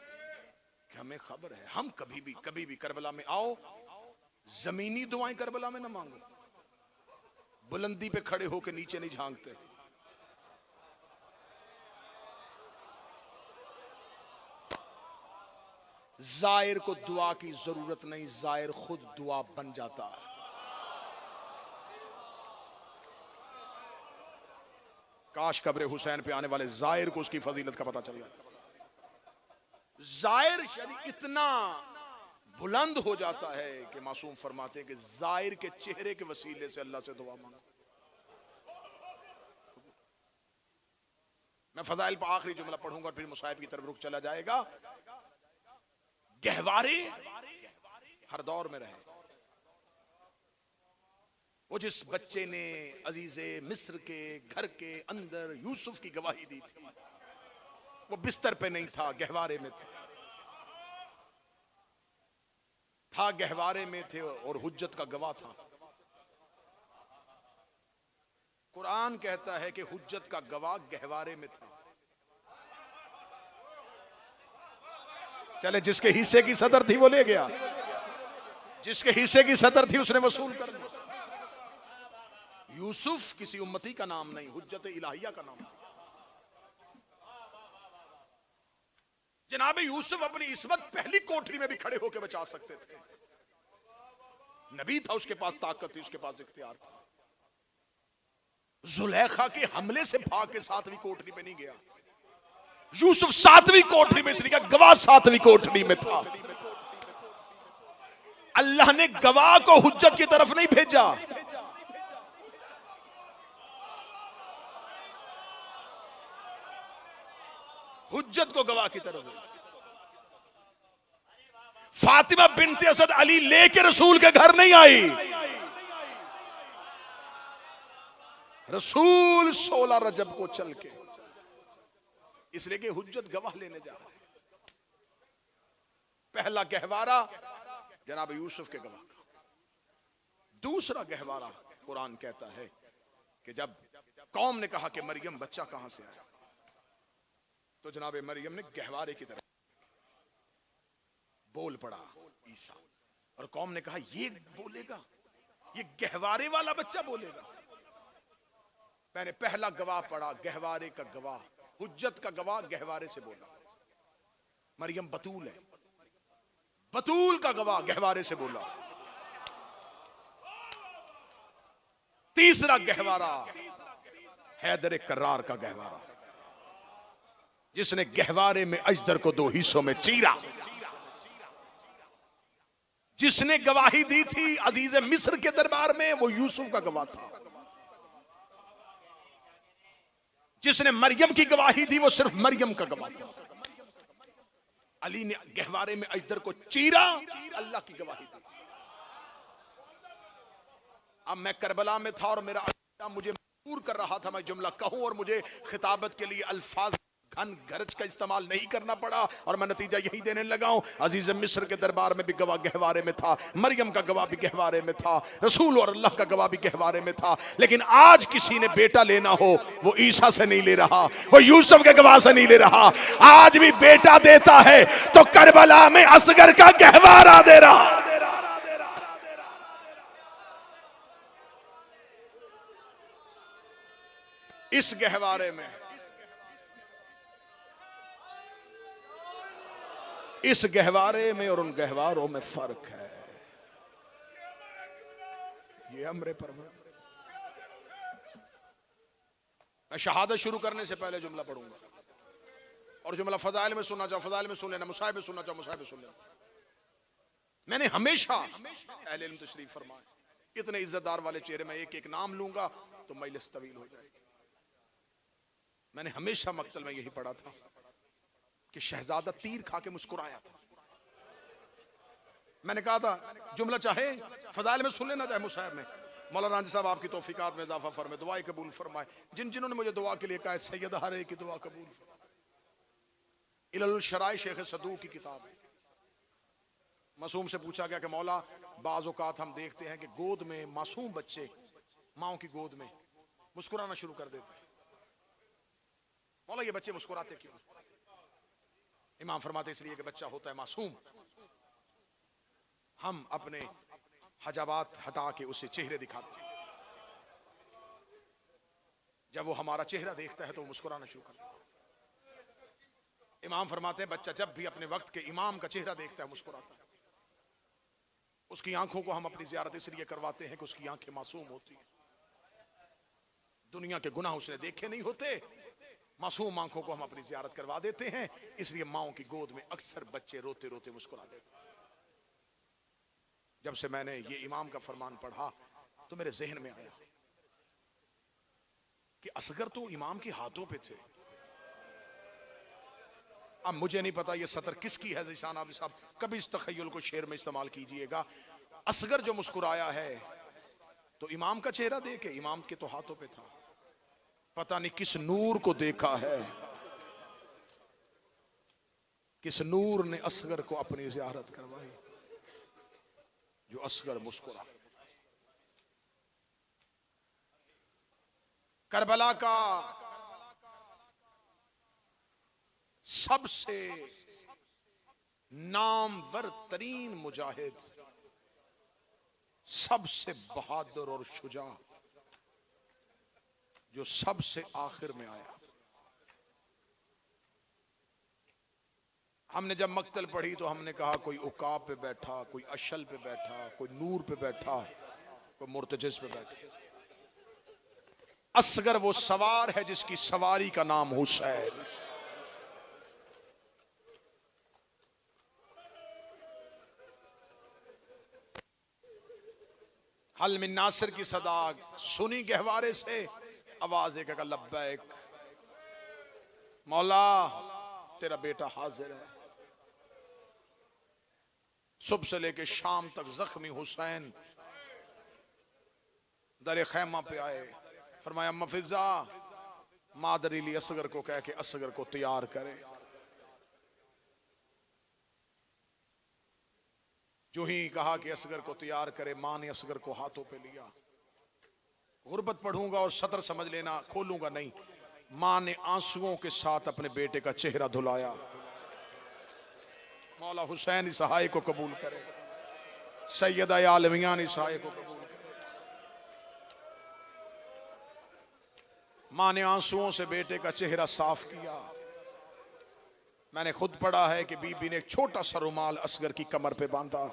[SPEAKER 1] कि हमें खबर है। हम कभी भी करबला में आओ, जमीनी दुआएं करबला में ना मांगो, बुलंदी पे खड़े होकर नीचे नहीं झांकते। जायर को दुआ की जरूरत नहीं, जायर खुद दुआ बन जाता है। काश कब्र हुसैन पे आने वाले जायर को उसकी फजीलत का पता चल जाता। जायर शरीफ इतना बुलंद हो जाता है कि मासूम फरमाते हैं कि जायर के चेहरे के वसीले से अल्लाह से दुआ मांगो। मैं फजाइल पर आखिरी जुमला पढ़ूंगा और फिर मुसाहिब की तरफ रुख चला जाएगा। गहवारे हर दौर में रहे। वो जिस बच्चे ने अजीजे मिस्र के घर के अंदर यूसुफ की गवाही दी थी, वो बिस्तर पे नहीं था, गहवारे में था। था गहवारे में थे और हुज्जत का गवाह था। कुरान कहता है कि हुज्जत का गवाह गहवारे में था। चले, जिसके हिस्से की सदर थी वो ले गया, जिसके हिस्से की सदर थी उसने वसूल कर दी। यूसुफ किसी उम्मती का नाम नहीं, हुज्जत इलाहिया का नाम। जनाब यूसुफ अपनी इस्मत पहली कोठरी में भी खड़े होकर बचा सकते थे। नबी था, उसके पास ताकत थी, उसके पास इख्तियार था। जुलेखा के हमले से भाग के 7वीं कोठरी में नहीं गया। यूसुफ 7वीं कोठरी में इसलिए गया, गवाह 7वीं कोठरी में था। अल्लाह ने गवाह को हुज्जत की तरफ नहीं भेजा, हुज्जत को गवाह की तरफ भेजा। फातिमा बिन्ते असद अली लेके रसूल के घर नहीं आई। रसूल 16 रजब को चल के, इसलिए कि हुज्जत गवाह लेने जा रहे। पहला गहवारा जनाब यूसुफ के गवाह का। दूसरा गहवारा कुरान कहता है कि जब कौम ने कहा कि मरियम बच्चा कहां से आया, तो जनाब मरियम ने गहवारे की तरफ बोल पड़ा ईसा, और कौम ने कहा ये बोलेगा, ये गहवारे वाला बच्चा बोलेगा। मैंने पहला गवाह पढ़ा, गहवारे का गवाह, हुज्जत का गवाह गहवारे से बोला। मरियम बतूल है, बतूल का गवाह गहवारे से बोला। तीसरा गहवारा हैदर कर्रार का गहवारा, जिसने गहवारे में अजदर को 2 हिस्सों में चीरा, जिसने गवाही दी थी अजीज मिस्र के दरबार में, वो यूसुफ का गवाह था। जिसने मरियम की गवाही दी वो सिर्फ मरियम का गवाह था। अली ने गहवारे में अजदर को चीरा, अल्लाह की गवाही दी। अब मैं करबला में था और मेरा मुझे मजबूर कर रहा था मैं जुमला कहूं, और मुझे खिताबत के लिए अल्फाज घन गरज का इस्तेमाल नहीं करना पड़ा, और मैं नतीजा यही देने लगा हूं। अजीज मिस्र के दरबार में भी गवाह गहवारे में था, मरियम का गवाह भी गहवारे में था, रसूल और अल्लाह का गवाह भी गहवारे में था। लेकिन आज किसी ने बेटा लेना हो, वो ईसा से नहीं ले रहा, वो यूसुफ के गवाह से नहीं ले रहा। आज भी बेटा देता है तो करबला में असगर का गहवारा दे रहा। इस गहवारे में, इस गहवारे में और उन गहवारों में फर्क है। ये अमरे पर मैं शहादत शुरू करने से पहले जुमला पढ़ूंगा, और जुमला फजाइल में सुनना चाहो फजाइल में सुन लेना, मुसाहिब में सुनना चाहो मुसाहिब में सुन लेना। मैंने हमेशा अहले इल्म तशरीफ फरमाए, इतने इज्जतदार वाले चेहरे में एक एक नाम लूंगा तो मजलिस तवील हो जाएगी। मैंने हमेशा मक्तल में यही पढ़ा था कि शहजादा तीर खा के मुस्कुराया था। मैंने कहा था जुमला चाहे फजाइल में सुन लेना, चाहे मुसाहिब में। मौलाना रांझी साहब आपकी तौफीकात में इजाफा फरमाए, दुआएं कबूल फरमाए। जिन्होंने मुझे दुआ के लिए कहा, सैयद हरे की दुआ कबूल। इलल शराय शेख सदूक की किताब है। मासूम से पूछा गया कि मौला, बाज़ औक़ात हम देखते हैं कि गोद में मासूम बच्चे माओ की गोद में मुस्कुराना शुरू कर देते हैं, मौला ये बच्चे मुस्कुराते क्यों? इमाम फरमाते इसलिए कि बच्चा होता है मासूम, हम अपने हजाबात हटा के उसे चेहरे दिखाते हैं। जब वो हमारा चेहरा देखता है तो वो मुस्कुराना शुरू करता है। इमाम फरमाते हैं बच्चा जब भी अपने वक्त के इमाम का चेहरा देखता है मुस्कुराता है। उसकी आंखों को हम अपनी ज़ियारत इसलिए करवाते हैं कि उसकी आंखें मासूम होती हैं, दुनिया के गुनाह उसने देखे नहीं होते। मासूम आंखों को हम अपनी ज़ियारत करवा देते हैं, इसलिए माओं की गोद में अक्सर बच्चे रोते रोते मुस्कुरा देते हैं। जब से मैंने ये इमाम का फरमान पढ़ा तो मेरे जहन में आया कि असगर तो इमाम के हाथों पे थे। अब मुझे नहीं पता ये सतर किसकी है, ज़ीशान आबिद साहब कभी इस तखय्युल को शेर में इस्तेमाल कीजिएगा। असगर जो मुस्कुराया है तो इमाम का चेहरा देखे, इमाम के तो हाथों पे था। पता नहीं किस नूर को देखा है, किस नूर ने असगर को अपनी ज़ियारत करवाई। जो असगर मुस्कुरा। करबला का सबसे नामवर तरीन मुजाहिद, सबसे बहादुर और शुजा, जो सबसे आखिर में आया। हमने जब मक्तल पढ़ी तो हमने कहा कोई उकाब पे बैठा, कोई अशल पे बैठा, कोई नूर पे बैठा, कोई मुर्तजिस पे बैठा। असगर वो सवार है जिसकी सवारी का नाम हुसैन। हल मिन नासिर की सदा सुनी गहवारे से, आवाज एक लब्बैक, मौला तेरा बेटा हाजिर है। सुबह से लेके शाम तक जख्मी हुसैन दर खैमा पे आए। फरमाया मफिजा मादरी ली असगर को कह के असगर को तैयार करे। जो ही कहा कि असगर को तैयार करे, मां ने असगर को हाथों पे लिया। गुर्बत पढ़ूंगा और सतर समझ लेना, खोलूंगा नहीं। मां ने आंसुओं के साथ अपने बेटे का चेहरा धुलाया। मौला हुसैन इस सहाय को कबूल करे, सैयदा आलमियान इस सहाय को कबूल करे। मां ने आंसुओं से बेटे का चेहरा साफ किया। मैंने खुद पढ़ा है कि बीबी ने एक छोटा सा रुमाल असगर की कमर पे बांधा।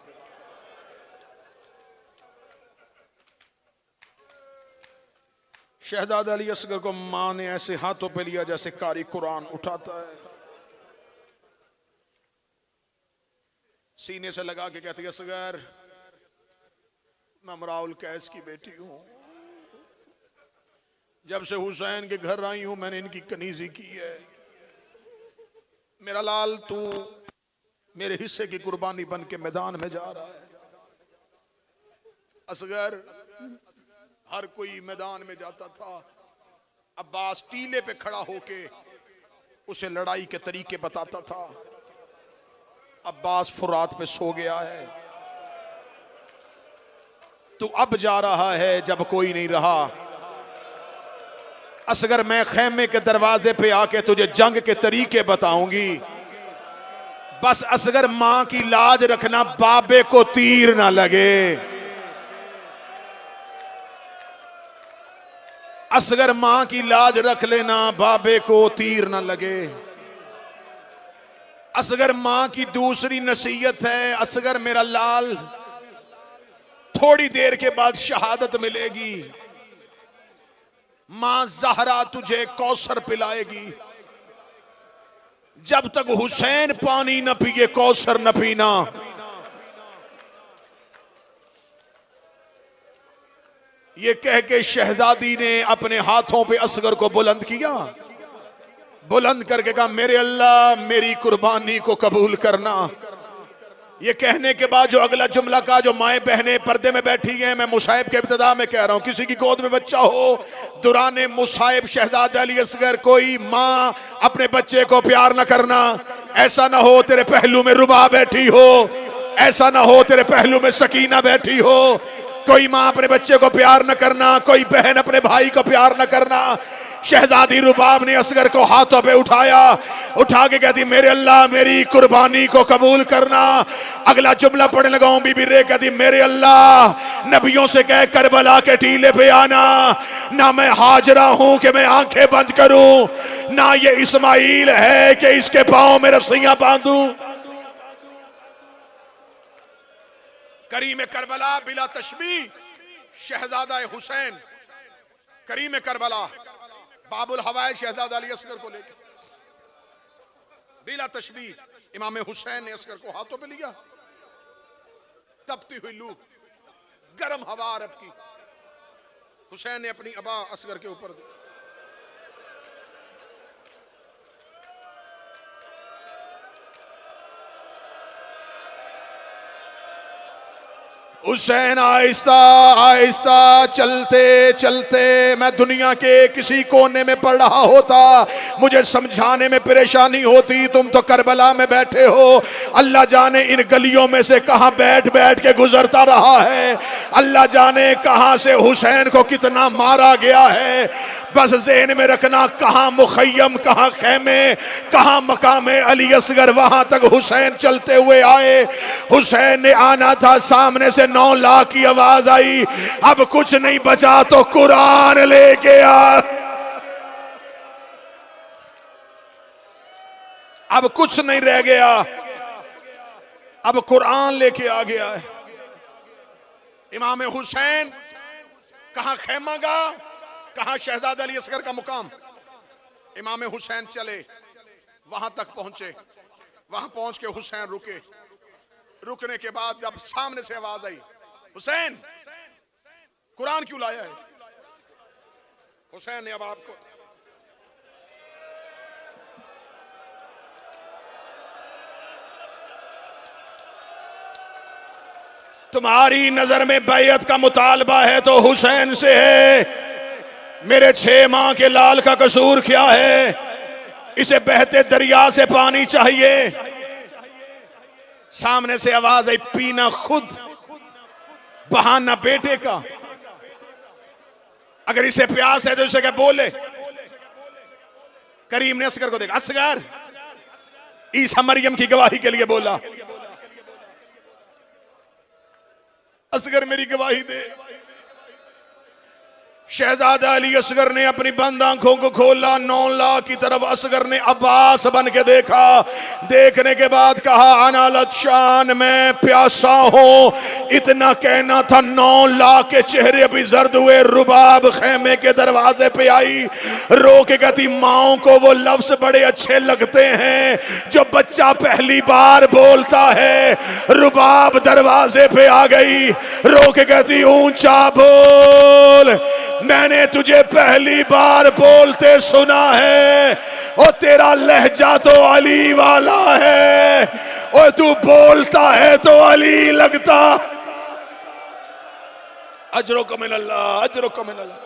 [SPEAKER 1] शहजादा अली असगर को मां ने ऐसे हाथों पे लिया जैसे कारी कुरान उठाता है। सीने से लगा के कहती असगर मैं मराउल कैस की बेटी हूं। जब से हुसैन के घर आई हूं मैंने इनकी कनीजी की है। मेरा लाल तू मेरे हिस्से की कुर्बानी बन के मैदान में जा रहा है। असगर हर कोई मैदान में जाता था, अब्बास टीले पे खड़ा होके उसे लड़ाई के तरीके बताता था। अब्बास फुरात पे सो गया है, तू अब जा रहा है जब कोई नहीं रहा। असगर मैं खेमे के दरवाजे पे आके तुझे जंग के तरीके बताऊंगी। बस असगर मां की लाज रखना, बाबे को तीर ना लगे। असगर मां की लाज रख लेना, बाबे को तीर ना लगे। असगर मां की दूसरी नसीहत है, असगर मेरा लाल थोड़ी देर के बाद शहादत मिलेगी। मां जहरा तुझे कौसर पिलाएगी। जब तक हुसैन पानी न पिए कौसर न पीना। ये कह के शहजादी ने अपने हाथों पे असगर को बुलंद किया। बुलंद करके कहा मेरे अल्लाह मेरी कुर्बानी को कबूल करना। ये कहने के बाद जो अगला जुमला का, जो माए बहनें पर्दे में बैठी हैं, मैं मुसाहिब के इब्तिदा में कह रहा हूं, किसी की गोद में बच्चा हो दुराने मुसाहिब शहजादा अली असगर, कोई माँ अपने बच्चे को प्यार न करना। ऐसा ना हो तेरे पहलू में रुबा बैठी हो, ऐसा ना हो तेरे पहलू में सकीना बैठी हो। कोई माँ अपने बच्चे को प्यार न करना, कोई बहन अपने भाई को प्यार न करना। शहजादी रुबाब ने असगर को हाथों पे उठाया, उठा के कहती मेरे अल्लाह मेरी कुर्बानी को कबूल करना। अगला जुमला पढ़ने लगा हूं, बीबी रे कहती मेरे अल्लाह नबियों से कह करबला के टीले पे आना। ना मैं हाजरा हूं कि मैं आंखें बंद करूं, ना ये इस्माइल है कि इसके पांव में रस्सियां बांधूं। करीम करबला बिला तशबीह शहजादा हुसैन, करीम करबला बाबुल हवाए शहजादा अली असगर को लेकर बिला तशबीह इमाम हुसैन ने असगर को हाथों पे लिया। तपती हुई लू, गर्म हवा अरब की, हुसैन ने अपनी अबा असगर के ऊपर दी। हुसैन आहिस्ता आहिस्ता चलते चलते, मैं दुनिया के किसी कोने में पड़ रहा होता, मुझे समझाने में परेशानी होती। तुम तो करबला में बैठे हो, अल्लाह जाने इन गलियों में से कहां बैठ बैठ के गुजरता रहा है, अल्लाह जाने कहां से हुसैन को कितना मारा गया है। बस ज़हन में रखना, कहां मुखय्यम, कहां खेमे, कहां मकाम अली असगर, वहां तक हुसैन चलते हुए आए। हुसैन ने आना था, सामने से 9 लाख की आवाज आई, अब कुछ नहीं बचा तो कुरान लेके आ। अब कुछ नहीं रह गया, अब कुरान लेके आ गया है। इमाम हुसैन कहां खेमा गा, कहां शहजादा अली असगर का मुकाम। इमाम हुसैन चले, वहां तक पहुंचे, वहां पहुंच के हुसैन रुके। रुकने के बाद जब सामने से आवाज आई, हुसैन कुरान क्यों लाया है? हुसैन ने अब आपको तुम्हारी नजर में बैयत का मुतालबा है तो हुसैन से है। मेरे 6 माह के लाल का कसूर क्या है? इसे बहते दरिया से पानी चाहिए। सामने से आवाज आई, पीना खुद, बहाना बेटे का। अगर इसे प्यास है तो इसे क्या बोले। करीम ने असगर को देखा, असगर ईसा मरियम की गवाही के लिए बोला, असगर मेरी गवाही दे। शहजादा अली असगर ने अपनी बंद आंखों को खोला, 9 लाख की तरफ असगर ने अब्बास बन के देखा। देखने के बाद कहा, अना लतशान, मैं प्यासा हूं। इतना कहना था, 9 लाख के चेहरे भी जर्द हुए। रुबाब खेमे के दरवाजे पे आई, रो के कहती, माओ को वो लफ्ज बड़े अच्छे लगते हैं जो बच्चा पहली बार बोलता है। रुबाब दरवाजे पे आ गई, रो के कहती, ऊंचा बोल, मैंने तुझे पहली बार बोलते सुना है, और तेरा लहजा तो अली वाला है, और तू बोलता है तो अली लगता। अजरो को मिनल्लाह, अजरो को मिनल्लाह।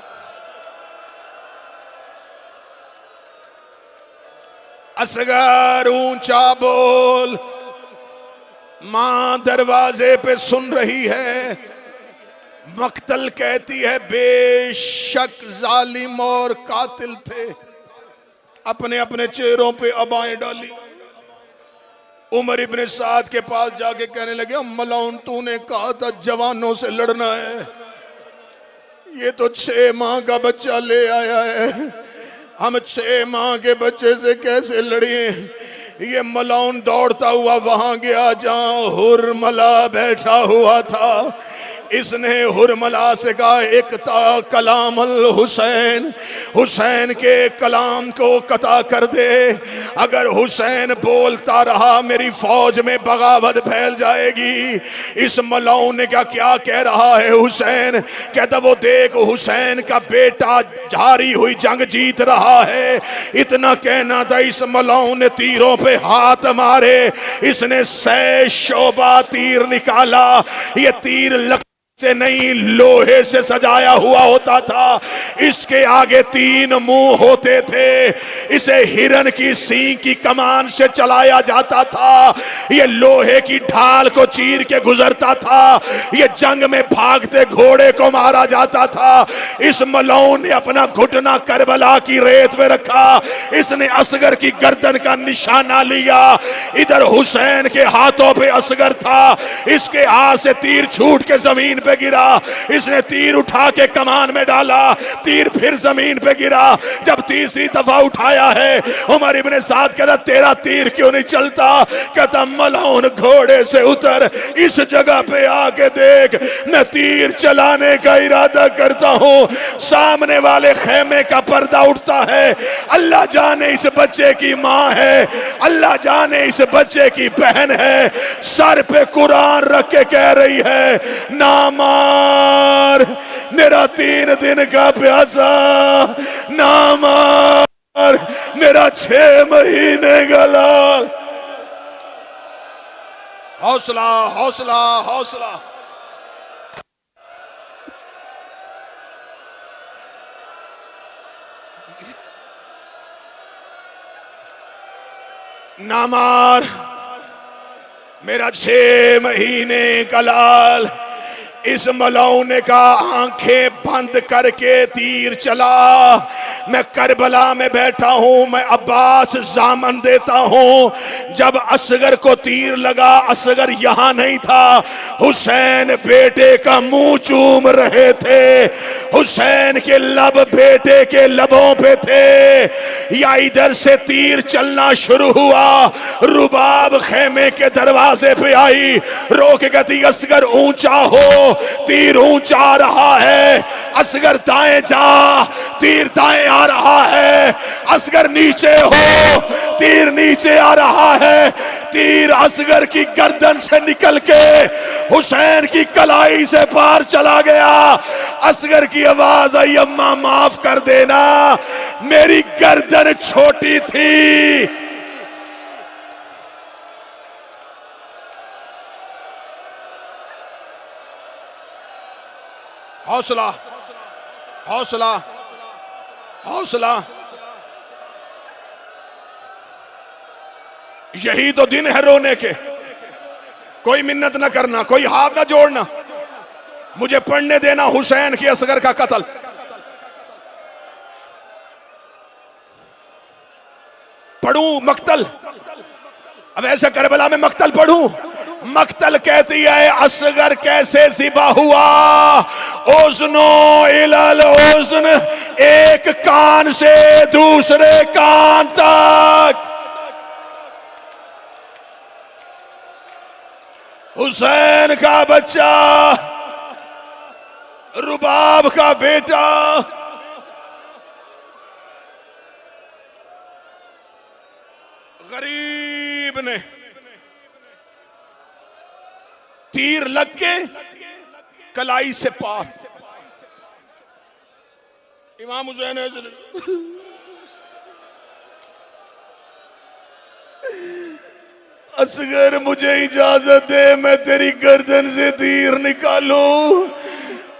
[SPEAKER 1] असगर ऊंचा बोल। मां दरवाजे पे सुन रही है। मक्तल कहती है, बेशक जालिम और कातिल थे, अपने अपने चेहरों पे अबाएं डाली। उमर इब्ने साद के पास जाके कहने लगे, मलाउन तूने कहा था जवानों से लड़ना है, ये तो 6 माह का बच्चा ले आया है, हम 6 माह के बच्चे से कैसे लड़े। ये मलाउन दौड़ता हुआ वहां गया जहां हुरमला बैठा हुआ था। इसने हुरमला से कहा, इकता कलामल हुसैन, हुसैन के कलाम को कता कर दे। अगर हुसैन बोलता रहा मेरी फौज में बगावत फैल जाएगी। इस मलाऊ ने क्या कह रहा है हुसैन? कहता, वो देख हुसैन का बेटा जारी हुई जंग जीत रहा है। इतना कहना था, इस मलाऊ ने तीरों पे हाथ मारे। इसने 100 शोबा तीर निकाला। ये तीर से नहीं, लोहे से सजाया हुआ होता था। इसके आगे 3 मुंह होते थे। इसे हिरन की सींग की कमान से चलाया जाता था। ये लोहे की ढाल को चीर के गुजरता था। ये जंग में भागते घोड़े को मारा जाता था। इस मलाऊ ने अपना घुटना करबला की रेत में रखा। इसने असगर की गर्दन का निशाना लिया। इधर हुसैन के हाथों पे असगर था। इसके हाथ से तीर छूट के जमीन पे गिरा। इसने तीर उठा के कमान में डाला। तीर फिर जमीन पे गिरा। जब तीसरी दफा उठाया है, उमर इब्ने साद कहता, तेरा तीर क्यों नहीं चलता? कहता, मलाउन घोड़े से उतर, इस जगह पे आके देख, मैं तीर चलाने का इरादा करता हूं। सामने वाले खेमे का पर्दा उठता है। अल्लाह जाने इस बच्चे की मां है, अल्लाह जाने इस बच्चे की बहन है। सर पे कुरान रख के कह रही है, ना मार मेरा 3 दिन का प्यासा, ना मार मेरा 6 महीने का लाल। हौसला हौसला हौसला। ना मार मेरा 6 महीने का लाल। इस मलौने का आंखें बंद करके तीर चला। मैं करबला में बैठा हूं, मैं अब्बास जामन देता हूं। जब असगर को तीर लगा, असगर यहां नहीं था, हुसैन बेटे का मुंह चूम रहे थे। हुसैन के लब बेटे के लबों पे थे। या इधर से तीर चलना शुरू हुआ, रुबाब खेमे के दरवाजे पे आई, रोक गती असगर ऊंचा हो, तीर ऊंचा आ रहा है। असगर दाएं जा, तीर दाएं आ रहा है। असगर नीचे हो, तीर नीचे आ रहा है। तीर असगर की गर्दन से निकल के हुसैन की कलाई से पार चला गया। असगर की आवाज आई, अम्मा माफ कर देना, मेरी गर्दन छोटी थी। हौसला हौसला हौसला, यही तो दिन है रोने के। कोई मिन्नत ना करना, कोई हाथ ना जोड़ना, मुझे पढ़ने देना हुसैन की असगर का कत्ल। पढ़ूं मक्तल, अब ऐसे करबला में मक्तल पढ़ूं। मक्तल कहती है असगर कैसे ज़िबा हुआ, ओज़नो इलल ओज़न, एक कान से दूसरे कान तक। हुसैन का बच्चा, रुबाब का बेटा, गरीब ने तीर लग के कलाई से पार। इमाम हुसैन असगर मुझे इजाजत दे, मैं तेरी गर्दन से तीर निकालूं।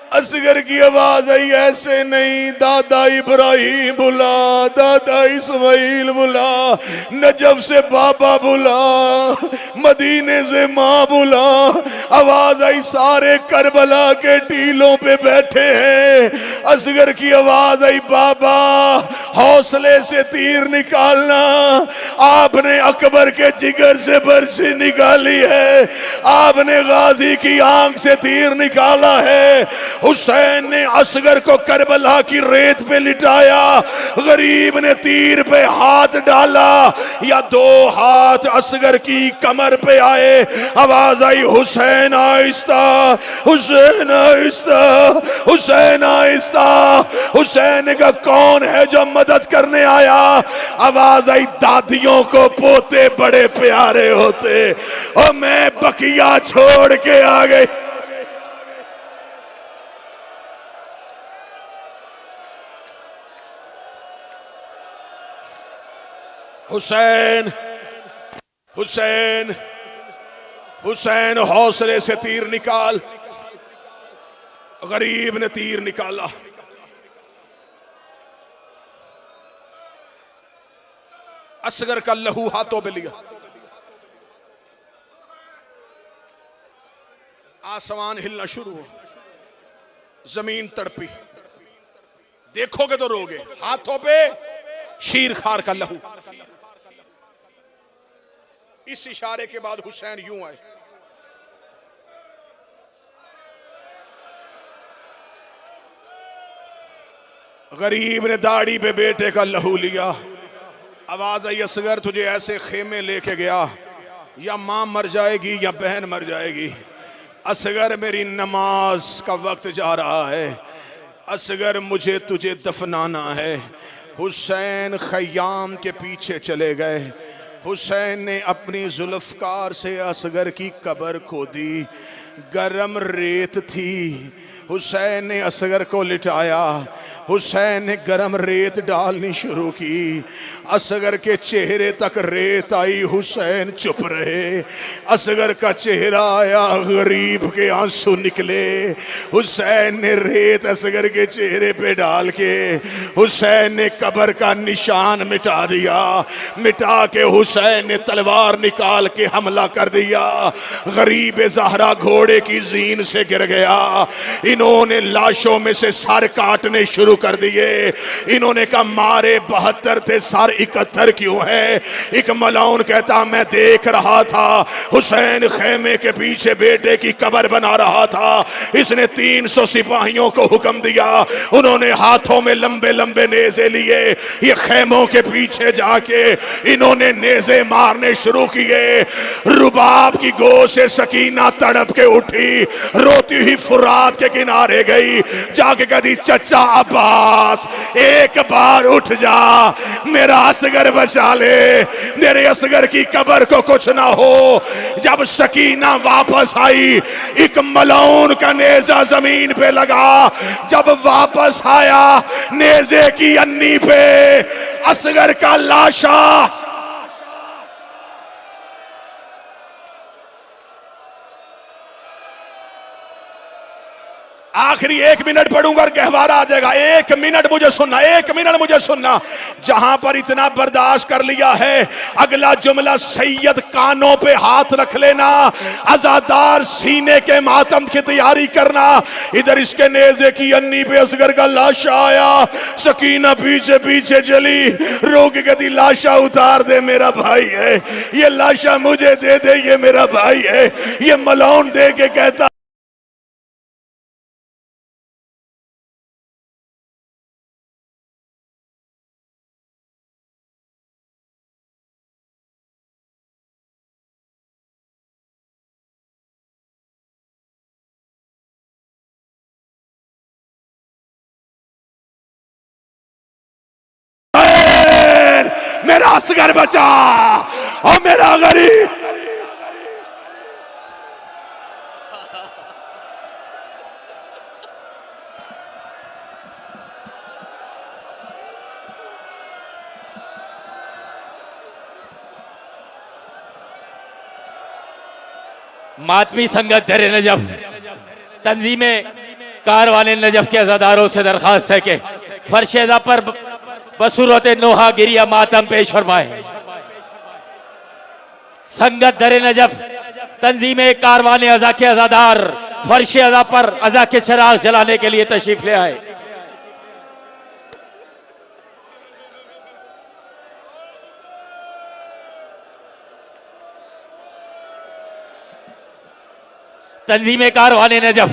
[SPEAKER 1] असगर की आवाज आई, ऐसे नहीं, दादा इब्राहिम बुला, दादा इस्माइल बुला, नजफ से बाबा बुला, मदीने से माँ बुला। आवाज आई, सारे करबला के टीलों पे बैठे हैं। असगर की आवाज आई, बाबा हौसले से तीर निकालना। आपने अकबर के जिगर से बरसी निकाली है, आपने गाजी की आंख से तीर निकाला है। हुसैन ने असगर को करबला की रेत पे लिटाया, गरीब ने तीर पे हाथ डाला, या 2 हाथ असगर की कमर पे आए। आवाज आई, हुसैन आहिस्ता, हुसैन आहिस्ता, हुसैन आहिस्ता। हुसैन का कौन है जो मदद करने आया? आवाज आई, दादियों को पोते बड़े प्यारे होते, और मैं बकिया छोड़ के आ गई। हुसैन हुसैन हुसैन हौसले से तीर निकाल। गरीब ने तीर निकाला, असगर का लहू हाथों में लिया। आसमान हिलना शुरू हो, जमीन तड़पी, देखोगे तो रोगे। हाथों पे शीर खार का लहू। इस इशारे के बाद हुसैन यूं आए, गरीब ने दाढ़ी पे बेटे का लहू लिया। आवाज आई, असगर तुझे ऐसे खेमे लेके गया, या मां मर जाएगी या बहन मर जाएगी। असगर मेरी नमाज का वक्त जा रहा है, असगर मुझे तुझे दफनाना है। हुसैन खयाम के पीछे चले गए। हुसैन ने अपनी जुल्फकार से असगर की कब्र खोदी, गरम रेत थी। हुसैन ने असगर को लिटाया, हुसैन ने गरम रेत डालनी शुरू की। असगर के चेहरे तक रेत आई, हुसैन चुप रहे। असगर का चेहरा आया, गरीब के आंसू निकले। हुसैन ने रेत असगर के चेहरे पे डाल के हुसैन ने कब्र का निशान मिटा दिया। मिटा के हुसैन ने तलवार निकाल के हमला कर दिया। गरीब ज़हरा घोड़े की जीन से गिर गया। इन्होंने लाशों में से सर काटने शुरू कर दिए। इन्होंने कहा मारे 72 थे, सर 71 क्यों है? एक मलाउन कहता मैं देख रहा था हुसैन खेमे के पीछे बेटे की कब्र बना रहा था। इसने 300 सिपाहियों को हुक्म दिया, उन्होंने हाथों में लंबे लंबे नेज़े लिए। ये खेमों के पीछे जाके इन्होंने नेज़े मारने शुरू किए। रुबाब की गोद से सकीना तड़प के उठी, रोती हुई फुरात के किनारे गई। जाके कहती चचा अब्बास एक बार उठ जा, मेरा असगर बचा ले, मेरे असगर की कब्र को कुछ ना हो। जब सकीना वापस आई, एक मलाउन का नेजा जमीन पे लगा। जब वापस आया, नेजे की अन्नी पे असगर का लाशा आखिरी 1 मिनट पढ़ूंगा और गहवारा आ जाएगा। 1 मिनट मुझे सुनना, 1 मिनट मुझे सुनना। जहां पर इतना बर्दाश्त कर लिया है, अगला जुमला सैयद कानों पे हाथ रख लेना, आजादार सीने के मातम की तैयारी करना। इधर इसके नेजे की अन्नी पे असगर का लाशा आया। सकीना पीछे पीछे चली, रोक के दी लाशा उतार दे, मेरा भाई है ये, लाशा मुझे दे दे, ये मेरा भाई है। ये मलाउन दे के कहता मेरा असगर बचा और मेरा गरीब।
[SPEAKER 2] मातमी संगत दरे नजफ तंजीमे कारवाने नजफ के अज़ादारों से दरखास्त है कि फर्शेदा पर बसूरत नोहा गिरिया मातम पेश फरमाए। संगत दरे नजफ तंजीमे कारवाने अज़ा के अज़ादार फर्श अज़ा पर अज़ा के चिराग जलाने के लिए तशरीफ ले आए। तंजीमे कारवाने नजफ